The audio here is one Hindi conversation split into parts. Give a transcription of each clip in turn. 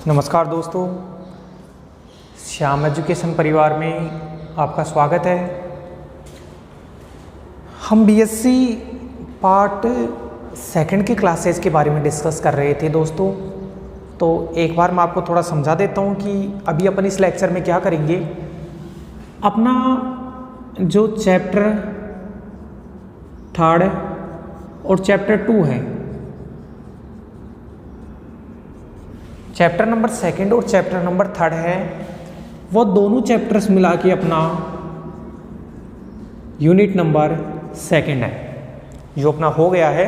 नमस्कार दोस्तों, श्याम एजुकेशन परिवार में आपका स्वागत है। हम बीएससी पार्ट सेकंड की क्लासेस के बारे में डिस्कस कर रहे थे दोस्तों। तो एक बार मैं आपको थोड़ा समझा देता हूँ कि अभी अपन इस लेक्चर में क्या करेंगे। अपना जो चैप्टर थर्ड और चैप्टर 2 है, चैप्टर नंबर सेकंड और चैप्टर नंबर थर्ड है, वो दोनों चैप्टर्स मिला के अपना यूनिट नंबर सेकंड है, जो अपना हो गया है।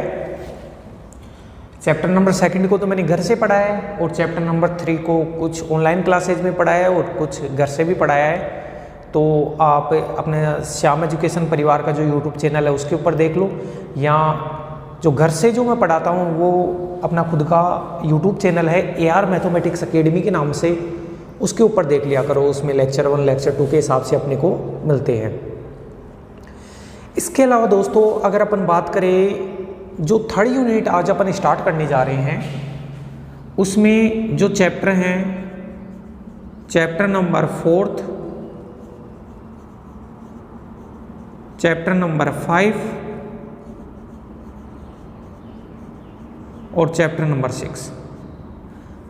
चैप्टर नंबर सेकंड को तो मैंने घर से पढ़ाया है और चैप्टर नंबर 3 को कुछ ऑनलाइन क्लासेज में पढ़ाया है और कुछ घर से भी पढ़ाया है। तो आप अपने श्याम एजुकेशन परिवार का जो यूट्यूब चैनल है उसके ऊपर देख लो, या जो घर से जो मैं पढ़ाता हूँ वो अपना खुद का यूट्यूब चैनल है AR मैथमेटिक्स अकेडमी के नाम से, उसके ऊपर देख लिया करो। उसमें लेक्चर 1 लेक्चर 2 के हिसाब से अपने को मिलते हैं। इसके अलावा दोस्तों, अगर अपन बात करें जो थर्ड यूनिट आज अपन स्टार्ट करने जा रहे हैं, उसमें जो चैप्टर हैं, चैप्टर नंबर 4, चैप्टर नंबर 5 और चैप्टर नंबर 6।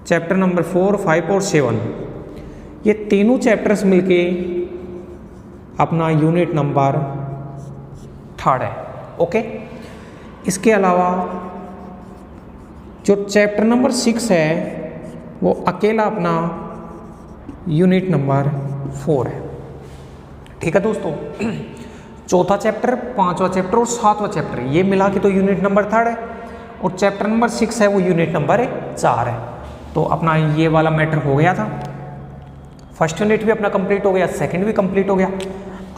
चैप्टर नंबर 4, 5 और 7, ये तीनों चैप्टर्स मिलके अपना यूनिट नंबर 3 है। ओके। इसके अलावा जो चैप्टर नंबर 6 है वो अकेला अपना यूनिट नंबर 4 है। ठीक है दोस्तों। चौथा चैप्टर, 5वां चैप्टर और 7वां चैप्टर ये मिला के तो यूनिट नंबर 3 है, और चैप्टर नंबर 6 है वो यूनिट नंबर 4 है। तो अपना ये वाला मैटर हो गया था। फर्स्ट यूनिट भी अपना कंप्लीट हो गया, सेकंड भी कंप्लीट हो गया।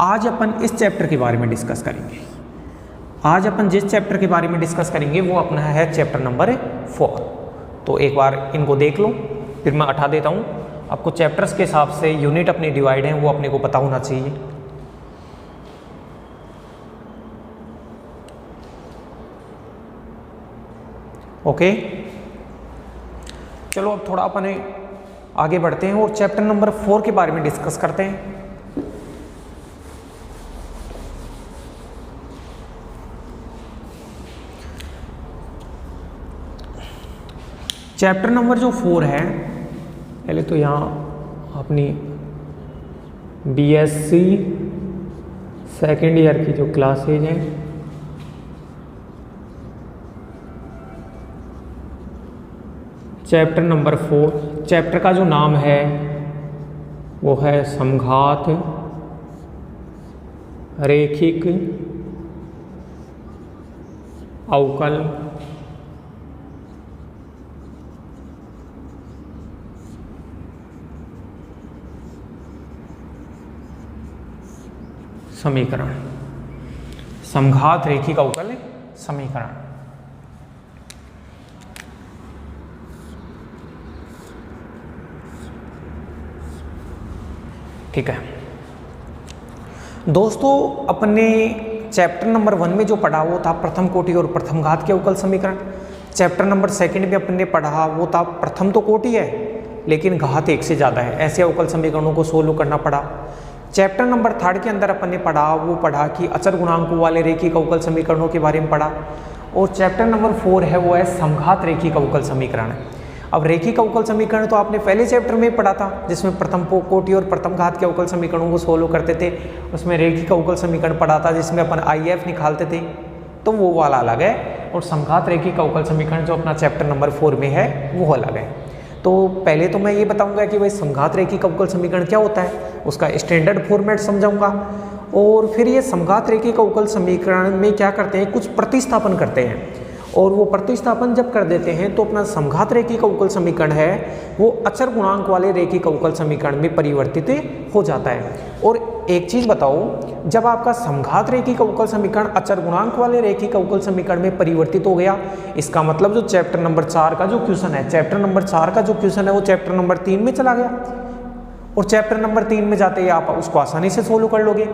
आज अपन इस चैप्टर के बारे में डिस्कस करेंगे। आज अपन जिस चैप्टर के बारे में डिस्कस करेंगे वो अपना है चैप्टर नंबर 4। तो एक बार इनको देख लो, फिर मैं हटा देता हूँ। आपको चैप्टर्स के हिसाब से यूनिट अपनी डिवाइड हैं वो अपने को पता होना चाहिए। ओके, चलो अब थोड़ा अपने आगे बढ़ते हैं और चैप्टर नंबर 4 के बारे में डिस्कस करते हैं। चैप्टर नंबर जो 4 है, पहले तो यहाँ अपनी बीएससी सेकेंड ईयर की जो क्लासेज हैं, चैप्टर नंबर 4, चैप्टर का जो नाम है वो है समघात रेखिक अवकल समीकरण। समघात रेखिक अवकल समीकरण। ठीक है दोस्तों, अपने चैप्टर नंबर 1 में जो पढ़ा वो था प्रथम कोटि और प्रथम घात के अवकल समीकरण। चैप्टर नंबर 2 में अपने पढ़ा वो था प्रथम तो कोटि है लेकिन घात 1 से ज़्यादा है, ऐसे अवकल समीकरणों को सोल्व करना पड़ा। चैप्टर नंबर 3 के अंदर अपन ने पढ़ा कि अचर गुणांकों वाले रेखिक अवकल समीकरणों के बारे में पढ़ा। और चैप्टर नंबर 4 है वो है समघात रेखिक अवकल समीकरण। अब रेखिक अवकल समीकरण तो आपने पहले चैप्टर में पढ़ा था, जिसमें प्रथम कोटि और प्रथम घात के अवकल समीकरणों को सोल्व करते थे। उसमें रेखिक अवकल समीकरण पढ़ा था जिसमें अपन IF निकालते थे, तो वो वाला अलग है। और समघात रेखिक अवकल समीकरण जो अपना चैप्टर नंबर 4 में है वो अलग है। तो पहले तो मैं ये बताऊंगा कि भाई समघात रेखिक अवकल समीकरण क्या होता है, उसका स्टैंडर्ड फॉर्मेट समझाऊंगा। और फिर ये समघात रेखिक अवकल समीकरण में क्या करते हैं, कुछ प्रतिस्थापन करते हैं। और वो प्रतिस्थापन जब कर देते हैं तो अपना समघात रेखिक अवकल समीकरण है वो अचर गुणांक वाले रेखिक अवकल समीकरण में परिवर्तित हो जाता है। और एक चीज़ बताओ, जब आपका समघात रेखिक अवकल समीकरण अचर गुणांक वाले रेखिक अवकल समीकरण में परिवर्तित हो गया, इसका मतलब जो चैप्टर नंबर 4 का जो क्वेश्चन है, चैप्टर नंबर 4 का जो क्वेश्चन है वो चैप्टर नंबर 3 में चला गया। और चैप्टर नंबर 3 में जाते ही आप उसको आसानी से सोल्व कर लोगे।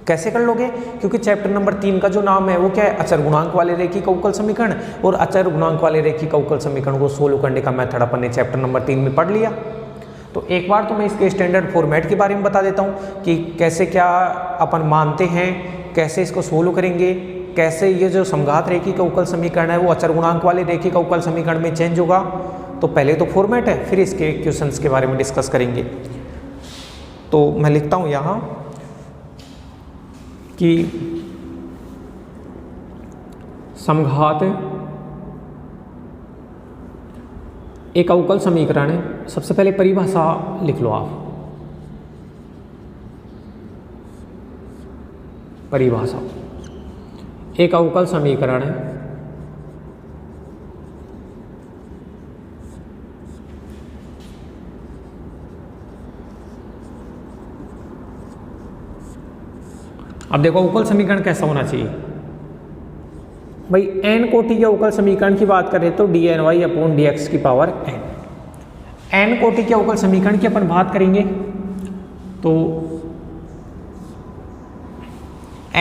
कैसे कर लोगे? क्योंकि चैप्टर नंबर 3 का जो नाम है वो क्या है? अचर गुणांक वाले रेखिक अवकल समीकरण। और अचर गुणांक वाले रेखिक अवकल समीकरण को सोल्व करने का मेथड अपन ने चैप्टर नंबर 3 में पढ़ लिया। तो एक बार तो मैं इसके स्टैंडर्ड फॉर्मेट के बारे में बता देता हूँ कि कैसे क्या अपन मानते हैं, कैसे इसको सोल्व करेंगे, कैसे ये जो समघात रेखिक अवकल समीकरण है वो अचर गुणांक वाले रेखिक अवकल समीकरण में चेंज होगा। तो पहले तो फॉर्मेट है, फिर इसके क्वेश्चंस के बारे में डिस्कस करेंगे। तो मैं लिखता हूँ यहाँ कि समघात एक अवकल समीकरण है। सबसे पहले परिभाषा लिख लो आप। परिभाषा एक अवकल समीकरण है अब देखो अवकल समीकरण कैसा होना चाहिए भाई। n कोटि के अवकल समीकरण की बात करें तो dny अपॉन dx की पावर n कोटि के अवकल समीकरण की अपन बात करेंगे तो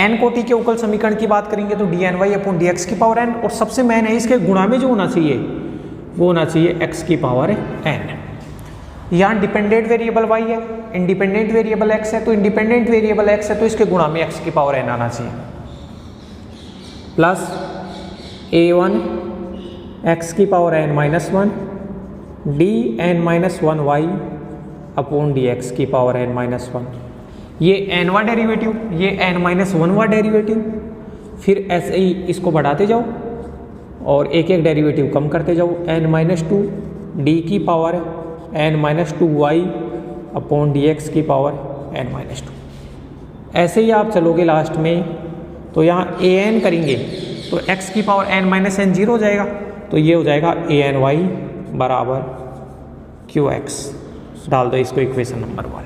n कोटि के अवकल समीकरण की बात करेंगे तो dny अपॉन dx की पावर n। और सबसे मेन है इसके गुणा में जो होना चाहिए वो होना चाहिए x की पावर n। यहाँ डिपेंडेंट वेरिएबल y है, इंडिपेंडेंट वेरिएबल x है, तो इंडिपेंडेंट वेरिएबल x है तो इसके गुणा में x की पावर n आना चाहिए, प्लस a1 x की power n minus 1 dn minus 1y upon dx की पावर n माइनस 1। ये n वां डेरिवेटिव, ये n माइनस 1वां डेरिवेटिव, फिर ऐसे ही इसको बढ़ाते जाओ और एक एक डेरिवेटिव कम करते जाओ। n माइनस 2 d की power n minus 2y upon dx की पावर n माइनस 2। ऐसे ही आप चलोगे लास्ट में तो यहाँ an करेंगे तो x की पावर n माइनस n 0 हो जाएगा, तो ये हो जाएगा any बराबर qx। डाल दो इसको इक्वेशन नंबर 1।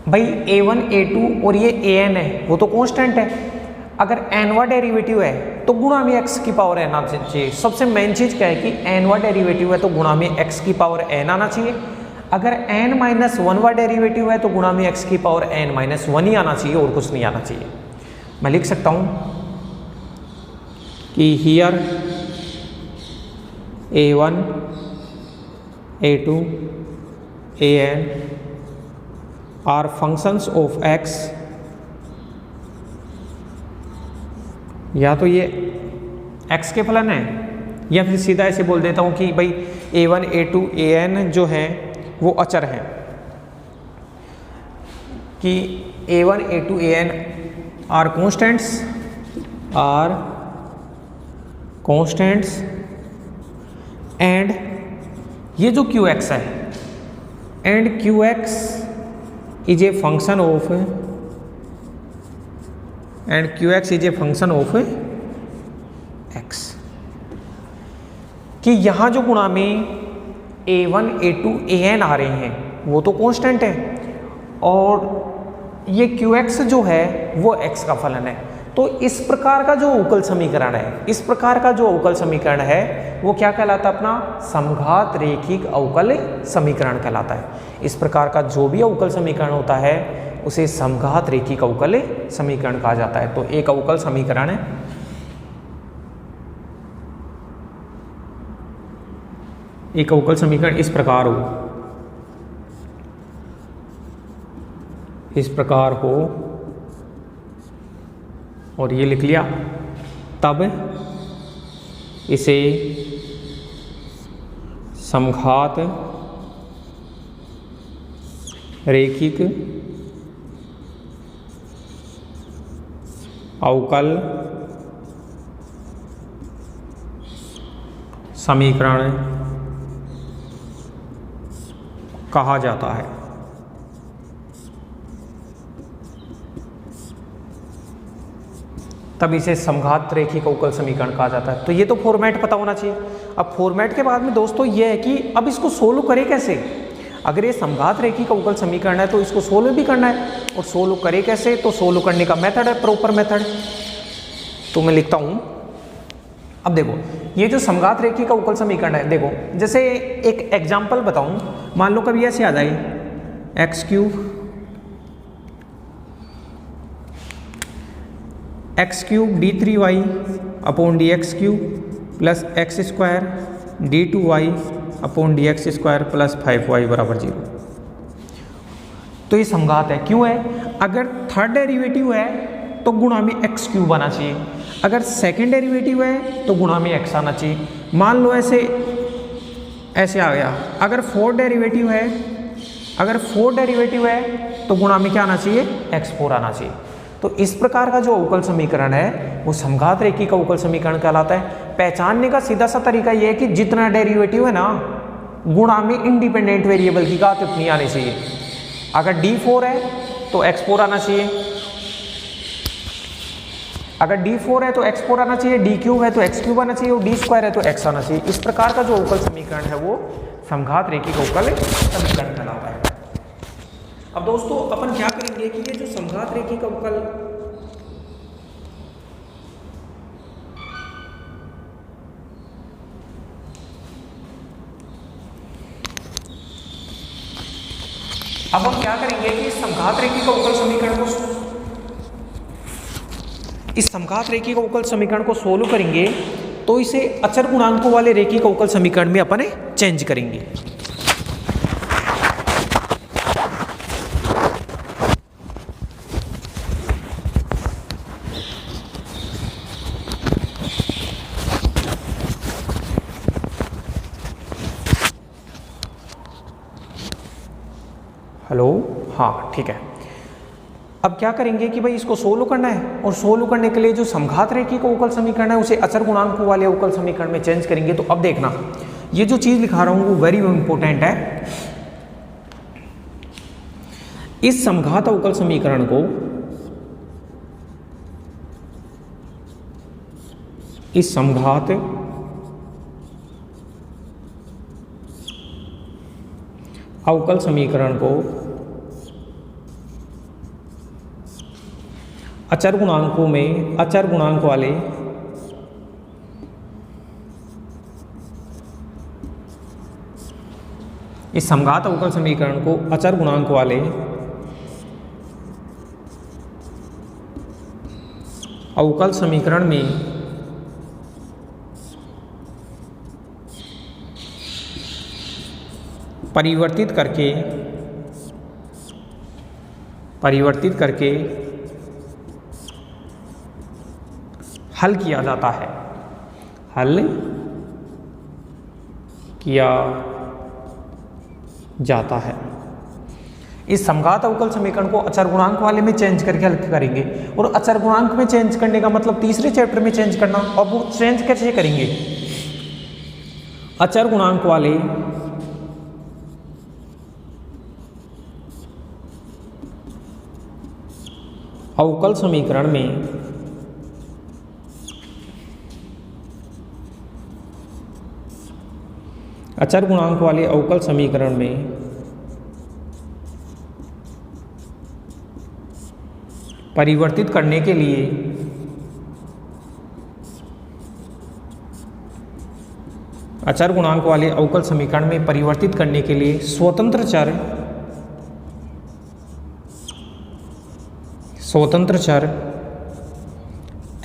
भाई a1 a2 और ये an है वो तो कांस्टेंट है। अगर n वां डेरिवेटिव है तो गुणा में x की पावर n आना चाहिए। सबसे मेन चीज़ क्या है कि n वां डेरिवेटिव है तो गुणा में x की पावर n आना चाहिए। अगर n माइनस 1वां डेरिवेटिव है तो गुणा में x की पावर n माइनस 1 ही आना चाहिए और कुछ नहीं आना चाहिए। मैं लिख सकता हूँ कि here a1 a2 an are functions of x, या तो ये x के फलन है या फिर सीधा ऐसे बोल देता हूँ कि भाई a1 a2 an जो है वो अचर हैं, कि a1 a2 an are constants and ये जो qx है and qx is a function of x, कि यहाँ जो गुणा में a1 a2 an आ रहे हैं वो तो कांस्टेंट है और ये qx जो है वो x का फलन है। तो इस प्रकार का जो अवकल समीकरण है, इस प्रकार का जो अवकल समीकरण है वो क्या कहलाता है? अपना समघात रेखिक अवकल समीकरण कहलाता है। इस प्रकार का जो भी अवकल समीकरण होता है उसे समघात रेखिक अवकल समीकरण कहा जाता है। तो एक अवकल समीकरण है, एक अवकल समीकरण इस प्रकार हो और ये लिख लिया, तब इसे समघात रेखिक अवकल समीकरण कहा जाता है। तब इसे समघात रेखिक अवकल समीकरण कहा जाता है। तो ये तो फॉर्मेट पता होना चाहिए। अब फॉर्मेट के बाद में दोस्तों ये है कि अब इसको सोल्व करें कैसे। अगर ये समघात रेखिक अवकल समीकरण है तो इसको सोल्व भी करना है, और सोल्व करें कैसे, तो सोल्व करने का मेथड है प्रॉपर मेथड। तो मैं लिखता हूँ, अब देखो ये जो समघात रेखिक अवकल समीकरण है, देखो जैसे एक एग्जाम्पल बताऊँ, मान लो कभी ऐसे आ जाए x³ x cube d3y upon d x cube plus x square d2y upon d x square plus 5y बराबर 0। तो ये समघात है, क्यों है? अगर थर्ड डेरिवेटिव है तो गुणा में एक्स क्यूब आना चाहिए, अगर सेकंड डेरिवेटिव है तो गुणा में एक्स आना चाहिए। मान लो ऐसे आ गया। अगर फोर्थ डेरिवेटिव है तो गुणा में क्या आना चाहिए? x4 आना चाहिए। तो इस प्रकार का जो अवकल समीकरण है वो समघात रेखी का अवकल समीकरण कहलाता है। पहचानने का सीधा सा तरीका ये है कि जितना डेरिवेटिव है ना, गुणा में इंडिपेंडेंट वेरिएबल की घात उतनी आनी चाहिए। अगर d4 है तो x4 आना चाहिए, अगर d4 है तो x4 आना चाहिए, d क्यूब है तो x क्यूब आना चाहिए और d स्क्वायर है तो x आना चाहिए। इस प्रकार का जो अवकल समीकरण है वो समघात रेखी का अवकल समीकरण कहलाता है। अब दोस्तों अपन क्या करेंगे कि ये जो समघात रेखी का अवकल अब हम क्या करेंगे कि इस समघात रेखी का अवकल समीकरण को सोल्व करेंगे तो इसे अचर गुणांकों वाले रेखी का अवकल समीकरण में अपन चेंज करेंगे। हेलो, हाँ ठीक है। अब क्या करेंगे कि भाई इसको सोल्व करना है और सोल्व करने के लिए जो समघात रेखी का अवकल समीकरण है उसे अचर गुणांकों वाले अवकल समीकरण में चेंज करेंगे। तो अब देखना, ये जो चीज लिखा रहा हूं वो वेरी इंपॉर्टेंट है। इस समघात अवकल समीकरण को अवकल समीकरण को अचर गुणांकों में अचर गुणांक वाले इस समघात अवकल समीकरण को अचर गुणांक वाले अवकल समीकरण में परिवर्तित करके हल किया जाता है। इस समघात अवकल समीकरण को अचर गुणांक वाले में चेंज करके हल करेंगे। और अचर गुणांक में चेंज करने का मतलब तीसरे चैप्टर में चेंज करना। और वो चेंज कैसे करेंगे? अचर गुणांक वाले अवकल समीकरण में अचर गुणांक वाले अवकल समीकरण में परिवर्तित करने के लिए अचर गुणांक वाले अवकल समीकरण में परिवर्तित करने के लिए स्वतंत्र चर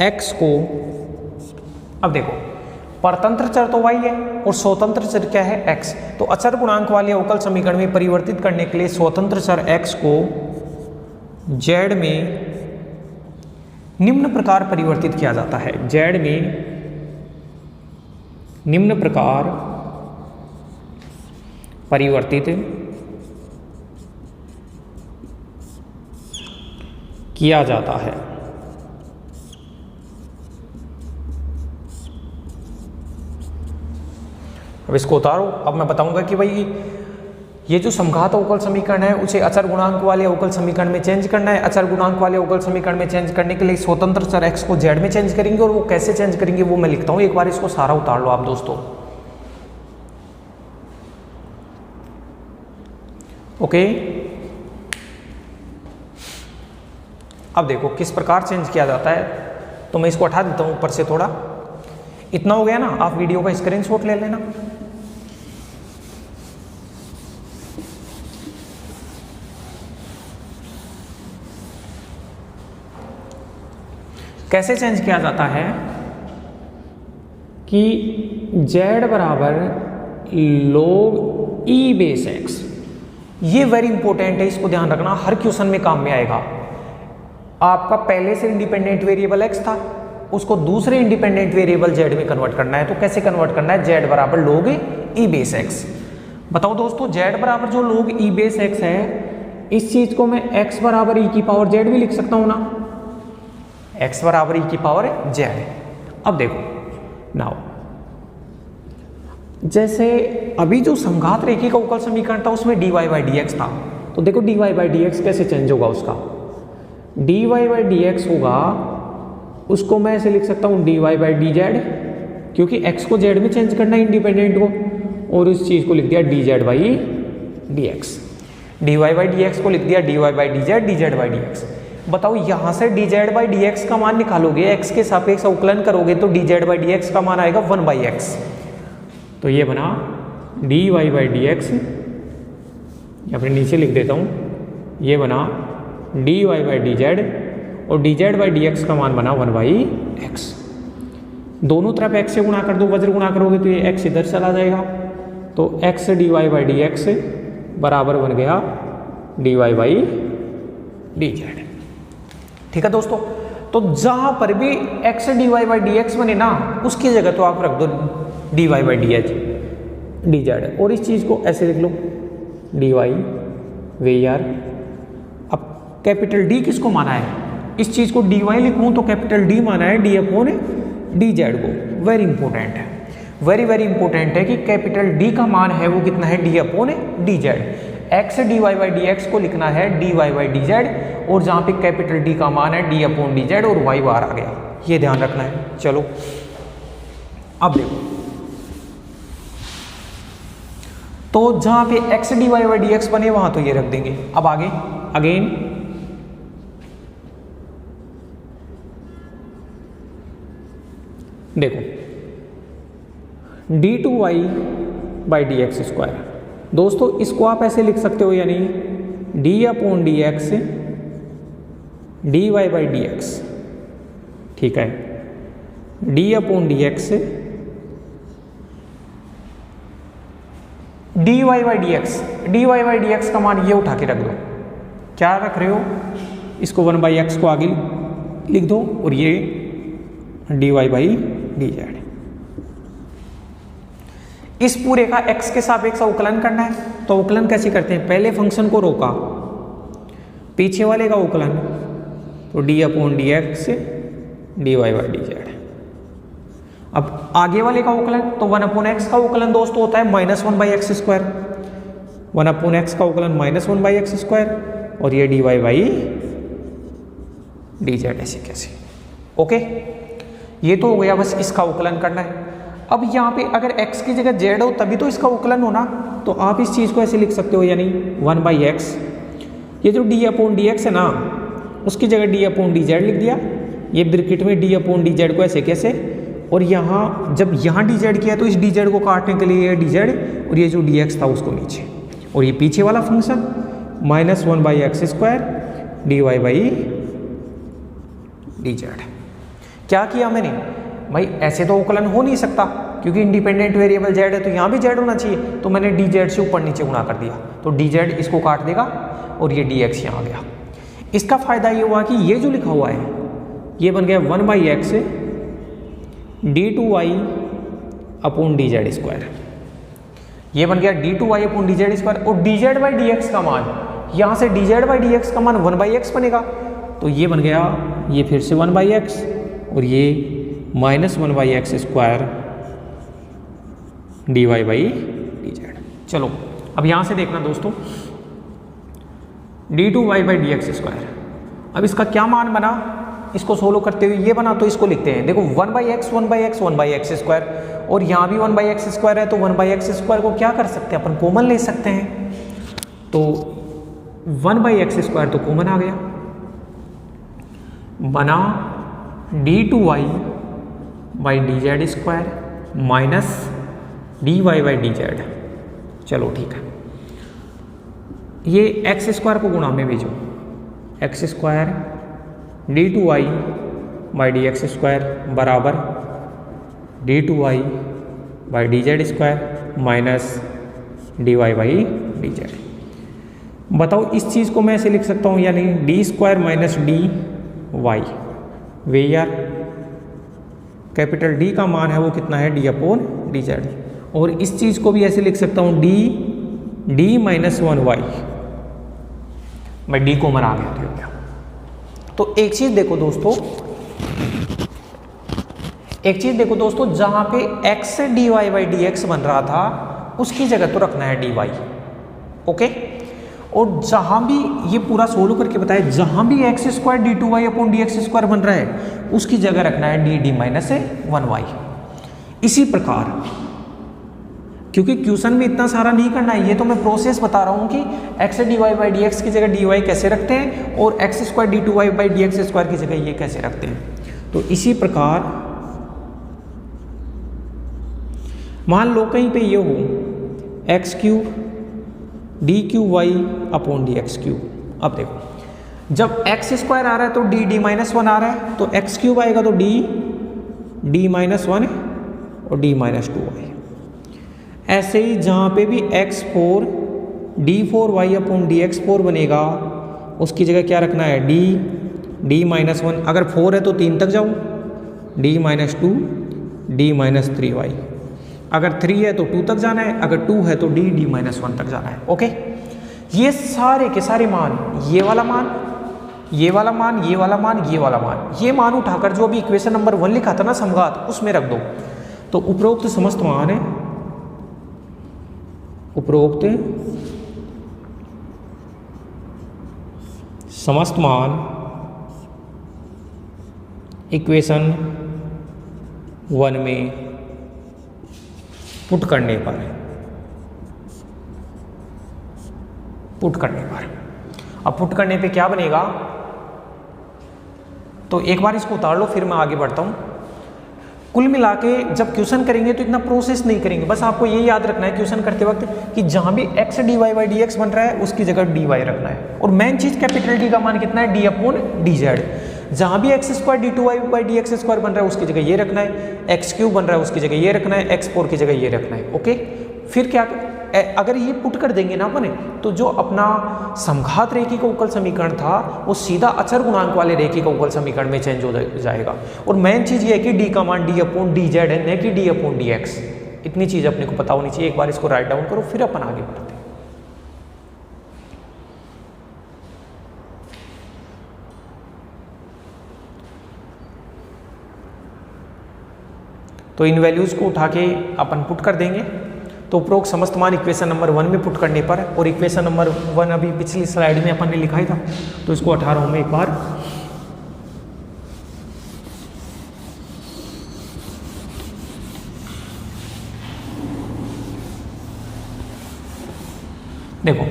x को, अब देखो परतंत्र चर तो y है और स्वतंत्र चर क्या है? x। तो अचर गुणांक वाले अवकल समीकरण में परिवर्तित करने के लिए स्वतंत्र चर x को z में निम्न प्रकार परिवर्तित किया जाता है। z में निम्न प्रकार परिवर्तित किया जाता है। अब इसको उतारो। अब मैं बताऊंगा कि भाई ये जो समघात अवकल समीकरण है उसे अचर गुणांक वाले अवकल समीकरण में चेंज करना है। अचर गुणांक वाले अवकल समीकरण में चेंज करने के लिए स्वतंत्र चर x को z में चेंज करेंगे। और वो कैसे चेंज करेंगे वो मैं लिखता हूं, एक बार इसको सारा उतार लो आप दोस्तों। ओके, अब देखो किस प्रकार चेंज किया जाता है। तो मैं इसको हटा देता हूं ऊपर से थोड़ा। इतना हो गया ना, आप वीडियो का स्क्रीनशॉट ले लेना। कैसे चेंज किया जाता है कि z बराबर log e बेस x। ये वेरी इंपॉर्टेंट है, इसको ध्यान रखना, हर क्वेश्चन में काम में आएगा। आपका पहले से इंडिपेंडेंट वेरिएबल x था, उसको दूसरे इंडिपेंडेंट वेरिएबल z में कन्वर्ट करना है। तो कैसे कन्वर्ट करना है? z बराबर log e बेस x। बताओ दोस्तों, z बराबर जो log e बेस x है, इस चीज को मैं x बराबर e की पावर z भी लिख सकता हूं ना, x बराबर e की पावर z। अब देखो नाउ, जैसे अभी जो समघात रेखी का अवकल समीकरण था उसमें dy बाई dx था, तो देखो dy बाई dx कैसे चेंज होगा उसका। dy बाई dx होगा, उसको मैं ऐसे लिख सकता हूँ dy बाई dz, क्योंकि x को z में चेंज करना है इंडिपेंडेंट को, और इस चीज को लिख दिया dz by dx। dy by dx को लिख दिया dy by dz, dz by dx। बताओ यहां से dz बाई dx का मान निकालोगे, x के सापेक्ष अवकलन करोगे तो dz बाई dx का मान आएगा 1 बाई x। तो ये बना dy बाई dx, या फिर नीचे लिख देता हूं, ये बना dy बाई dz, और dz बाई dx का मान बना 1 बाई x। दोनों तरफ x से गुणा कर दो, वज्र गुणा करोगे तो ये x इधर चला जाएगा, तो x dy बाई dx बराबर बन गया dy बाई dz। ठीक है दोस्तों, तो जहां पर भी x dy बाई dx बने ना, उसकी जगह तो आप रख दो dy बाई dz, और इस चीज को ऐसे लिख लो dy VAR। अब कैपिटल D किसको माना है? इस चीज को dy लिखूं तो कैपिटल D माना है d अपॉन dz को। वेरी इंपॉर्टेंट है, वेरी वेरी इंपॉर्टेंट है कि कैपिटल D का मान है वो कितना है, d upon dz। x dy by dx को लिखना है dy बाई dz, और जहां पे कैपिटल D का मान है d अपॉन dz और y बार आ गया, ये ध्यान रखना है। चलो अब देखो, तो जहां पे x dy बाई dx बने वहां तो ये रख देंगे। अब आगे अगेन देखो d2y बाई dx स्क्वायर। दोस्तों इसको आप ऐसे लिख सकते हो, यानी d upon dx dy by dx। ठीक है, d upon dx dy by dx का मान ये उठा के रख दो। क्या रख रहे हो? इसको 1 बाई x को आगे लिख दो, और ये dy बाई dz। इस पूरे का x के सापेक्ष अवकलन करना है, तो अवकलन कैसे करते हैं? पहले फंक्शन को रोका, पीछे वाले का अवकलन, तो d upon dx dy by dz। अब आगे वाले का अवकलन, तो 1 अपॉन x का अवकलन दोस्तों होता है -1 by x square. 1 upon x का अवकलन -1 बाई एक्स स्क्वायर, और ये dy बाई dz ऐसे कैसे। ओके, ये तो हो गया, बस इसका अवकलन करना है। अब यहाँ पे अगर x की जगह z हो तभी तो इसका अवकलन होना, तो आप इस चीज़ को ऐसे लिख सकते हो, यानी 1 बाई एक्स, ये जो d अपॉन dx है ना, उसकी जगह d अपॉन dz लिख दिया। ये ब्रैकेट में d अपॉन dz को ऐसे कैसे, और यहाँ जब यहाँ dz किया तो इस dz को काटने के लिए ये dz, और ये जो dx था उसको नीचे, और ये पीछे वाला function -1 by x square dy by dz। क्या किया मैंने भाई? ऐसे तो अवकलन हो नहीं सकता, क्योंकि इंडिपेंडेंट वेरिएबल z है, तो यहाँ भी z होना चाहिए, तो मैंने dz से ऊपर नीचे गुणा कर दिया, तो dz इसको काट देगा, और ये dx यहाँ आ गया। इसका फायदा ये हुआ कि ये जो लिखा हुआ है ये बन गया 1 by x d2y upon dz square. ये बन गया d2y अपॉन dz स्क्वायर, और dz बाई dx का मान, यहाँ से dz बाई dx का मान 1 बाई एक्स बनेगा, तो ये बन गया ये फिर से 1 बाई एक्स, और ये -1 by x square dy by dz। चलो अब यहाँ से देखना दोस्तों, d2y बाई dx स्क्वायर। अब इसका क्या मान बना, इसको सोल्व करते हुए ये बना, तो इसको लिखते हैं, देखो 1 by x 1 by x 1 by x square, और यहाँ भी 1 बाई एक्स स्क्वायर है, तो 1 बाई एक्स स्क्वायर को क्या कर सकते हैं अपन, कॉमन ले सकते हैं, तो 1 बाई एक्स स्क्वायर तो कॉमन आ गया, बना d2y by dz square minus dy by dz। चलो ठीक है, ये एक्स स्क्वायर को गुणा में भेजो, x square d2y by d x square बराबर d two y by d z square minus d y by d z. बताओ इस चीज़ को मैं ऐसे लिख सकता हूँ, यानी d square minus d y, वे यार कैपिटल डी का मान है वो कितना है, डी अपॉन डी जेड। और इस चीज़ को भी ऐसे लिख सकता हूँ डी माइनस वन वाई, मैं डी कॉमन आ गया तो क्या। तो एक चीज़ देखो दोस्तों, जहाँ पे x से d y by d x बन रहा था उसकी जगह तो रखना है डी वाई, ओके। और जहाँ भी ये पूरा सोल्व करके बताया, जहाँ भी x square d two y upon d x square बन रहा है उसकी जगह रखना है डी माइनस वन वाई। इसी प्रकार, क्योंकि क्वेश्चन में इतना सारा नहीं करना है, ये तो मैं प्रोसेस बता रहा हूँ कि x d y by d x की जगह डी वाई कैसे रखते हैं और x square d two y by d x square की जगह ये कैसे रखते हैं। तो इसी प्रकार मान लो कहीं पे ये हो x cube d cube y upon d x cube. अब देखो जब एक्स स्क्वायर आ रहा है तो डी माइनस वन आ रहा है, तो एक्स क्यूब आएगा तो डी माइनस वन और डी माइनस टू वाई। ऐसे ही जहाँ पे भी x four d four y upon d x four बनेगा उसकी जगह क्या रखना है, डी माइनस वन। अगर फोर है तो तीन तक जाओ, d minus two d minus three y. अगर थ्री है तो टू तक जाना है, अगर टू है तो डी माइनस वन तक जाना है, ओके। ये सारे के सारे मान, ये वाला मान, ये वाला मान, ये वाला मान, ये वाला मान, ये मान उठाकर जो अभी इक्वेशन नंबर 1 लिखा था ना समघात, उसमें रख दो। तो उपरोक्त समस्त मान है, उपरोक्त समस्त मान इक्वेशन 1 में पुट करने पर अब पुट करने पे क्या बनेगा, तो एक बार इसको उतार लो फिर मैं आगे बढ़ता हूं। कुल मिला के जब क्वेश्चन करेंगे तो इतना प्रोसेस नहीं करेंगे, बस आपको ये याद रखना है क्वेश्चन करते वक्त कि जहां भी x d y by d x बन रहा है उसकी जगह डी वाई रखना है। और मेन चीज कैपिटल डी का मान कितना है, डी अपॉन डी जेड। जहां भी x square d two y by d x square बन रहा है उसकी जगह ये रखना है, एक्स क्यूब बन रहा है उसकी जगह ये रखना है, एक्स फोर की जगह ये रखना है, ओके। फिर क्या, अगर ये पुट कर देंगे ना अपने, तो जो अपना समघात रेखिक अवकल समीकरण था वो सीधा अचर गुणांक वाले रेखिक अवकल समीकरण में चेंज हो जाएगा। और मेन चीज ये है कि डी का मान डी अपॉन डी जेड है, न कि डी अपॉन डी एक्स। इतनी चीज अपने को पता होनी चाहिए। एक बार इसको राइट डाउन करो फिर अपन आगे बढ़ते हैं। तो इन वैल्यूज को उठा के अपन पुट कर देंगे। तो उपरोक्त समस्त मान इक्वेशन नंबर 1 में पुट करने पर, और इक्वेशन नंबर 1 अभी पिछली स्लाइड में अपन ने लिखा ही था, तो इसको 18 में एक बार देखो।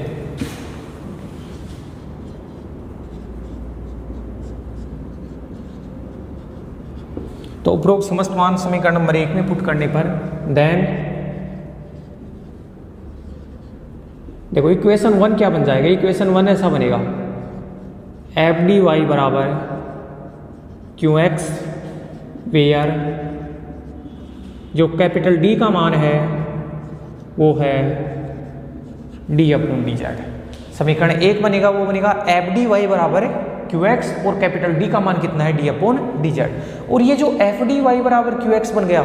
तो उपरोक्त समस्त मान समीकरण नंबर 1 में पुट करने पर देन देखो इक्वेशन 1 क्या बन जाएगा, इक्वेशन 1 ऐसा बनेगा एफ डी वाई बराबर क्यू एक्स वेयर जो कैपिटल डी का मान है वो है डी अपॉन डी जेड। समीकरण 1 बनेगा वो बनेगा एफ डी वाई बराबर क्यू एक्स और कैपिटल डी का मान कितना है, डी अपॉन डी जेड। और ये जो एफ डी वाई बराबर क्यू एक्स बन गया,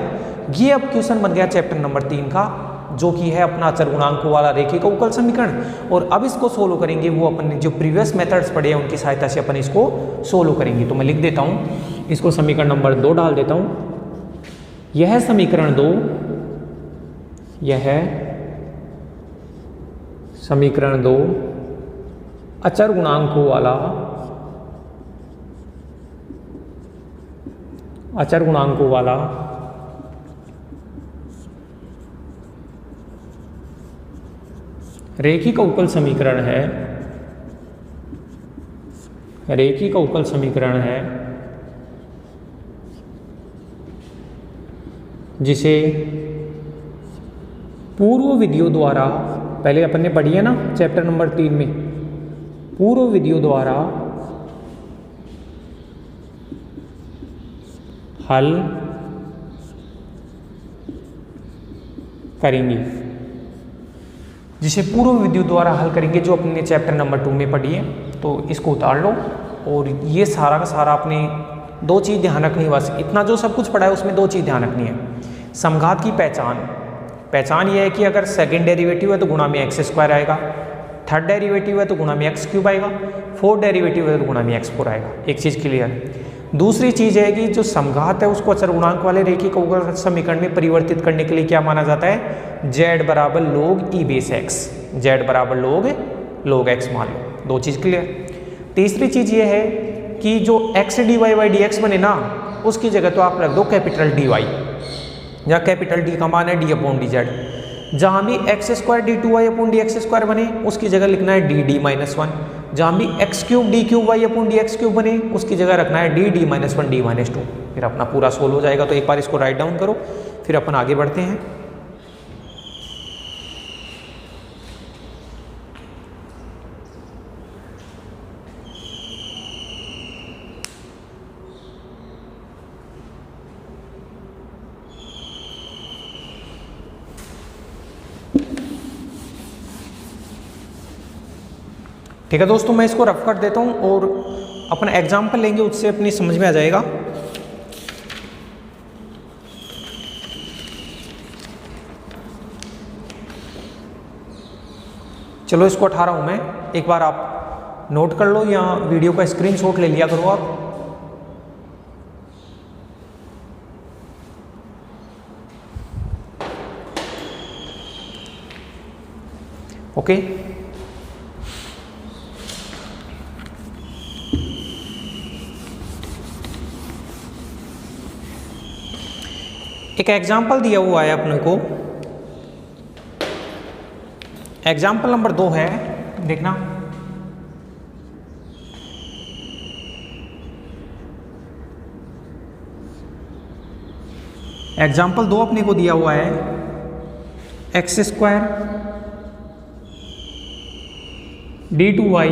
ये अब क्वेश्चन बन गया चैप्टर नंबर 3 का, जो कि है अपना अचर गुणांकों वाला रेखिक अवकल समीकरण। और अब इसको सोल्व करेंगे, वो अपन ने जो प्रीवियस मेथड्स पढ़े हैं उनकी सहायता से अपन इसको सोल्व करेंगे। तो मैं लिख देता हूँ, इसको समीकरण नंबर 2 डाल देता हूँ। यह समीकरण 2, यह समीकरण 2 अचर गुणांकों वाला रेखिक अवकल समीकरण है, रेखिक अवकल समीकरण है जिसे पूर्व विधियों द्वारा, पहले अपन ने पढ़ी है ना चैप्टर नंबर 3 में, पूर्व विधियों द्वारा हल करेंगे, जिसे पूर्व विद्युत द्वारा हल करेंगे, जो अपने चैप्टर नंबर 2 में पढ़ी है। तो इसको उतार लो और ये सारा का सारा अपने 2 चीज़ ध्यान रखनी है, बस इतना जो सब कुछ पढ़ा है उसमें 2 चीज़ ध्यान रखनी है। समघात की पहचान ये है कि अगर सेकंड डेरिवेटिव है तो गुणा में एक्स स्क्वायर आएगा, थर्ड डेरिवेटिव है तो गुणा में एक्स क्यूब आएगा, फोर्थ डेरिवेटिव है तो गुणा में एक्स फोर आएगा। एक चीज़ क्लियर। दूसरी चीज़ है कि जो समघात है उसको अचर गुणांक वाले रेखिक अवकल समीकरण में परिवर्तित करने के लिए क्या माना जाता है, z बराबर log e base x, z बराबर log x मान लो। 2 चीज़ क्लियर। तीसरी चीज़ ये है कि जो x dy by d x बने ना, उसकी जगह तो आप रख दो कैपिटल dy, या कैपिटल D का मान है d अपॉन डी जेड। जहाँ भी x square d two y upon d x square बने उसकी जगह लिखना है डी डी माइनस वन। जहाँ भी x cube d cube y upon d x cube बने उसकी जगह रखना है d d minus one d minus two. फिर अपना पूरा सोल्व हो जाएगा। तो एक बार इसको राइट डाउन करो, फिर अपन आगे बढ़ते हैं। ठीक है दोस्तों, मैं इसको रफ कर देता हूँ और अपना एग्जाम्पल लेंगे, उससे अपनी समझ में आ जाएगा। चलो इसको 18 हूँ मैं, एक बार आप नोट कर लो या वीडियो का स्क्रीनशॉट ले लिया करो आप। ओके, एक एग्जाम्पल दिया हुआ है अपने को, एग्जाम्पल नंबर 2 है, देखना। एग्जाम्पल 2 अपने को दिया हुआ है x square d two y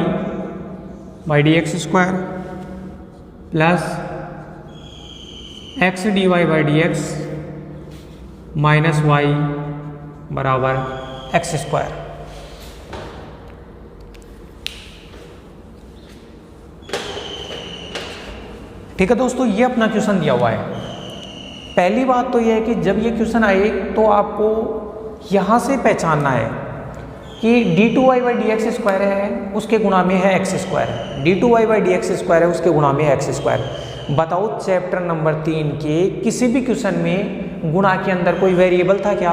by d x square plus x d y by d x minus y बराबर एक्स स्क्वायर। ठीक है दोस्तों, ये अपना क्वेश्चन दिया हुआ है। पहली बात तो ये है कि जब ये क्वेश्चन आए तो आपको यहां से पहचानना है कि d two y by d x square है उसके गुणा में है x square, d two y by d x square है उसके गुणा में है एक्स स्क्वायर। बताओ चैप्टर नंबर 3 के किसी भी क्वेश्चन में गुणा के अंदर कोई वेरिएबल था क्या?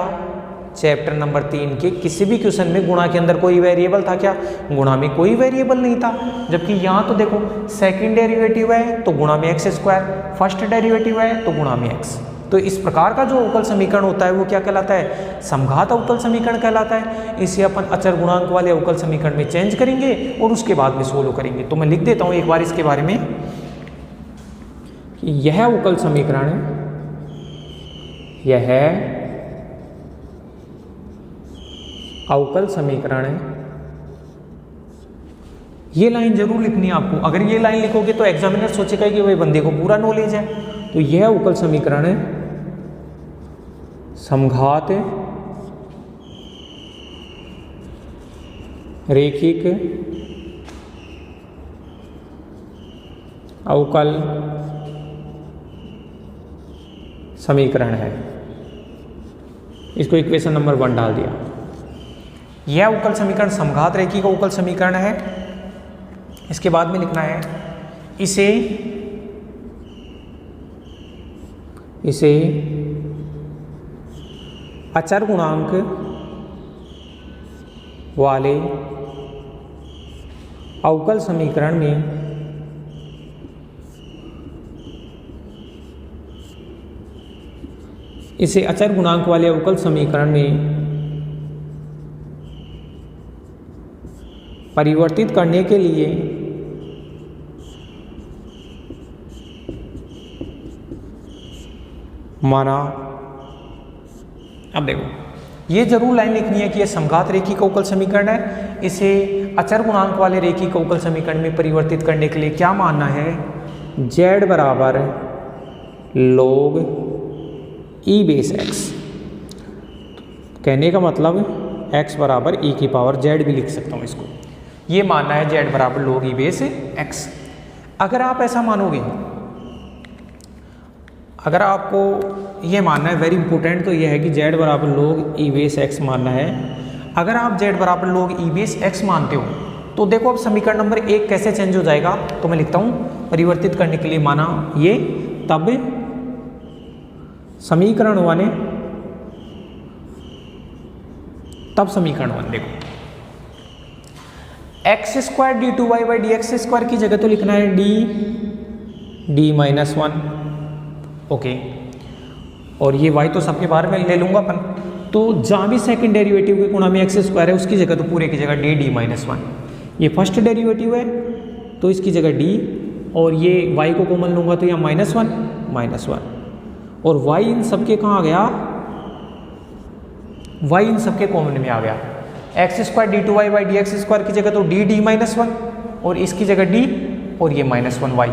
चैप्टर नंबर 3 के किसी भी क्वेश्चन में गुणा के अंदर कोई वेरिएबल था क्या? गुणा में कोई वेरिएबल नहीं था। जबकि यहाँ तो देखो सेकंड डेरिवेटिव है तो गुणा में एक्स स्क्वायर, फर्स्ट डेरिवेटिव है तो गुणा में एक्स। तो इस प्रकार का जो अवकल समीकरण होता है वो क्या कहलाता है? समघात अवकल समीकरण कहलाता है। इसे अपन अचर गुणांक वाले अवकल समीकरण में चेंज करेंगे और उसके बाद में सोल्व करेंगे। तो मैं लिख देता हूँ एक बार इसके बारे में कि यह अवकल समीकरण, यह अवकल समीकरण, ये लाइन जरूर लिखनी है आपको। अगर ये लाइन लिखोगे तो एग्जामिनर सोचेगा कि भाई बंदे को पूरा नॉलेज है। तो यह अवकल समीकरण है समघात रेखिक अवकल समीकरण है। इसको इक्वेशन नंबर 1 डाल दिया। यह अवकल समीकरण समघात रेखिक अवकल समीकरण है। इसके बाद में लिखना है इसे अचर गुणांक वाले अवकल समीकरण में इसे अचर गुणांक वाले अवकल समीकरण में परिवर्तित करने के लिए माना। अब देखो ये जरूर लाइन लिखनी है कि यह समघात रेखिक अवकल समीकरण है, इसे अचर गुणांक वाले रेखिक अवकल समीकरण में परिवर्तित करने के लिए क्या मानना है? z बराबर log e बेस x। कहने का मतलब x बराबर e की पावर z भी लिख सकता हूँ इसको। ये मानना है z बराबर log e बेस x। अगर आप ऐसा मानोगे, अगर आपको ये मानना है, वेरी इंपॉर्टेंट तो ये है कि z बराबर log e बेस x मानना है। अगर आप z बराबर log e बेस x मानते हो तो देखो अब समीकरण नंबर 1 कैसे चेंज हो जाएगा। तो मैं लिखता हूँ परिवर्तित करने के लिए माना ये, तब समीकरण 1 तब समीकरण 1 देखो x square d two y by d x square की जगह तो लिखना है डी माइनस 1। ओके, और ये y तो सबके बारे में ले लूंगा अपन। तो जहाँ भी सेकंड डेरिवेटिव के गुणा में एक्स स्क्वायर है उसकी जगह तो पूरे की जगह डी माइनस 1। ये फर्स्ट डेरिवेटिव है तो इसकी जगह डी, और ये y को कॉमन लूंगा तो यहाँ -1 और y इन सबके कहाँ आ गया, y इन सबके कॉमन में आ गया। X square d two y by d x square की जगह तो डी माइनस 1 और इसकी जगह d और ये -1y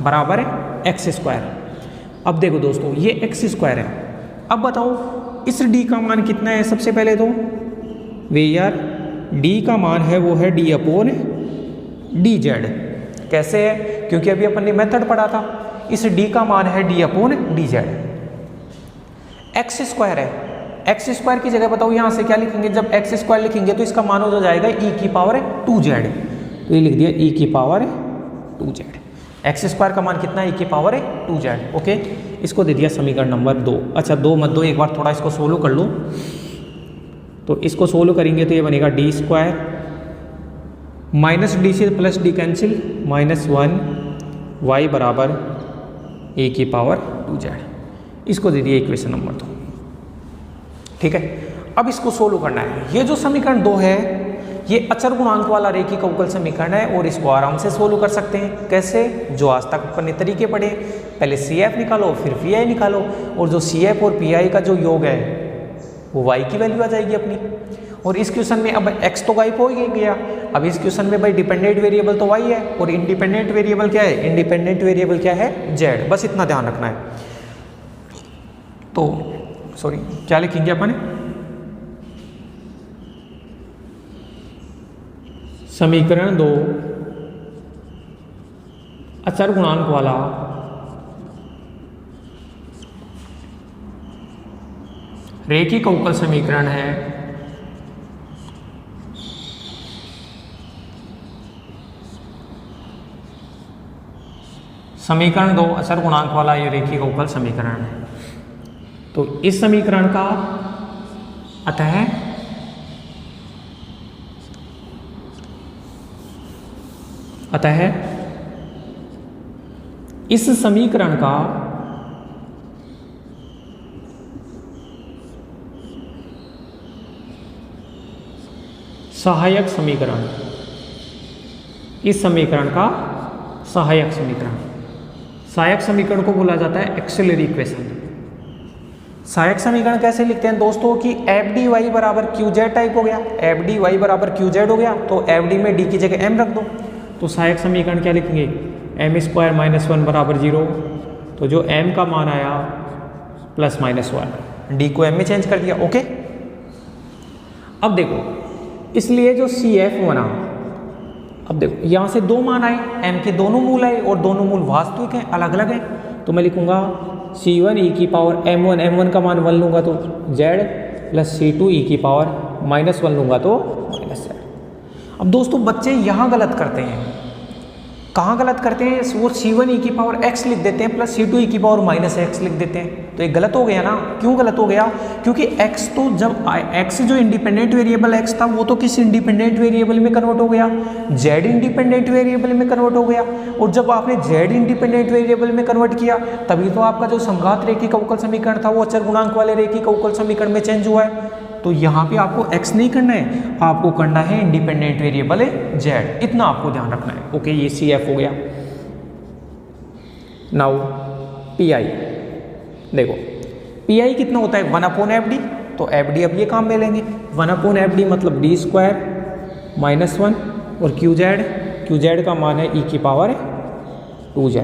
बराबर है एक्स स्क्वायर। अब देखो दोस्तों ये एक्स स्क्वायर है। अब बताओ इस d का मान कितना है। सबसे पहले तो वे यार d का मान है वो है d अपॉन डी जेड। कैसे है, क्योंकि अभी अपन ने मेथड पढ़ा था। इस d का मान है d upon D Z. X square है, एक्स स्क्वायर की जगह बताओ यहाँ से क्या लिखेंगे। जब एक्स स्क्वायर लिखेंगे तो इसका मान हो जाएगा e की पावर 2z। तो ये लिख दिया e की पावर 2z। एक्स स्क्वायर का मान कितना है, e की पावर 2z। ओके, इसको दे दिया समीकरण नंबर 2। अच्छा 2 मत दो, एक बार थोड़ा इसको सोल्व कर लो। तो इसको सोल्व करेंगे तो ये बनेगा डी स्क्वायर माइनस डी से प्लस डी कैंसिल -1 y बराबर e की पावर 2z। इसको दे दिया इक्वेशन नंबर 2। ठीक है, अब इसको सोल्व करना है। ये जो समीकरण 2 है ये अचर गुणांक वाला रेखिक अवकल समीकरण है और इसको आराम से सोल्व कर सकते हैं। कैसे, जो आज तक अपन ने तरीके पढ़े, पहले CF निकालो फिर PI निकालो, और जो CF और PI का जो योग है वो y की वैल्यू आ जाएगी अपनी। और इस क्वेश्चन में अब x तो गायब हो ही गया। अब इस क्वेश्चन में भाई डिपेंडेंट वेरिएबल तो y है और इंडिपेंडेंट वेरिएबल क्या है, इंडिपेंडेंट वेरिएबल क्या है, z। बस इतना ध्यान रखना है। तो सॉरी क्या लिखेंगे अपन, समीकरण 2 अचर गुणांक वाला रेखिक अवकल समीकरण है। समीकरण 2 अचर गुणांक वाला ये रेखिक अवकल समीकरण है। तो इस समीकरण का अतः इस समीकरण का सहायक समीकरण, इस समीकरण का सहायक समीकरण, सहायक समीकरण को बोला जाता है एक्सिलरी इक्वेशन। सहायक समीकरण कैसे लिखते हैं दोस्तों कि एफ डी वाई बराबर क्यू जेड टाइप हो गया, एफ डी वाई बराबर क्यू जेड हो गया, तो एफ डी में डी की जगह एम रख दो। तो सहायक समीकरण क्या लिखेंगे, एम स्क्वायर -1 बराबर 0। तो जो एम का मान आया +-1, डी को एम में चेंज कर दिया। ओके, अब देखो इसलिए जो सी एफ बना, अब देखो यहाँ से 2 मान आए, एम के दोनों मूल आए और दोनों मूल वास्तविक हैं, अलग अलग हैं। तो मैं लिखूंगा C1 e की पावर m1 का मान 1 लूँगा तो z प्लस C2 e की पावर -1 लूँगा तो -z। अब दोस्तों बच्चे यहाँ गलत करते हैं। कहाँ गलत करते हैं, वो C1 e की पावर x लिख देते हैं प्लस C2 e की पावर -x लिख देते हैं। तो ये गलत हो गया ना। क्यों गलत हो गया, क्योंकि x तो जब x जो इंडिपेंडेंट वेरिएबल x था वो तो किस इंडिपेंडेंट वेरिएबल में कन्वर्ट हो गया, z इंडिपेंडेंट वेरिएबल में कन्वर्ट हो गया। और जब आपने z इंडिपेंडेंट वेरिएबल में कन्वर्ट किया तभी तो आपका जो समघात रेखिक अवकल समीकरण था वो अचर गुणांक वाले रेखिक अवकल समीकरण में चेंज हुआ है। तो यहाँ पे आपको x नहीं करना है, आपको करना है इंडिपेंडेंट वेरिएबल है z। इतना आपको ध्यान रखना है। ओके, ये CF हो गया। नाउ PI देखो, PI कितना होता है 1/FD। तो FD अब ये काम में लेंगे, 1/FD मतलब d स्क्वायर -1 और QZ का मान है e की पावर 2z।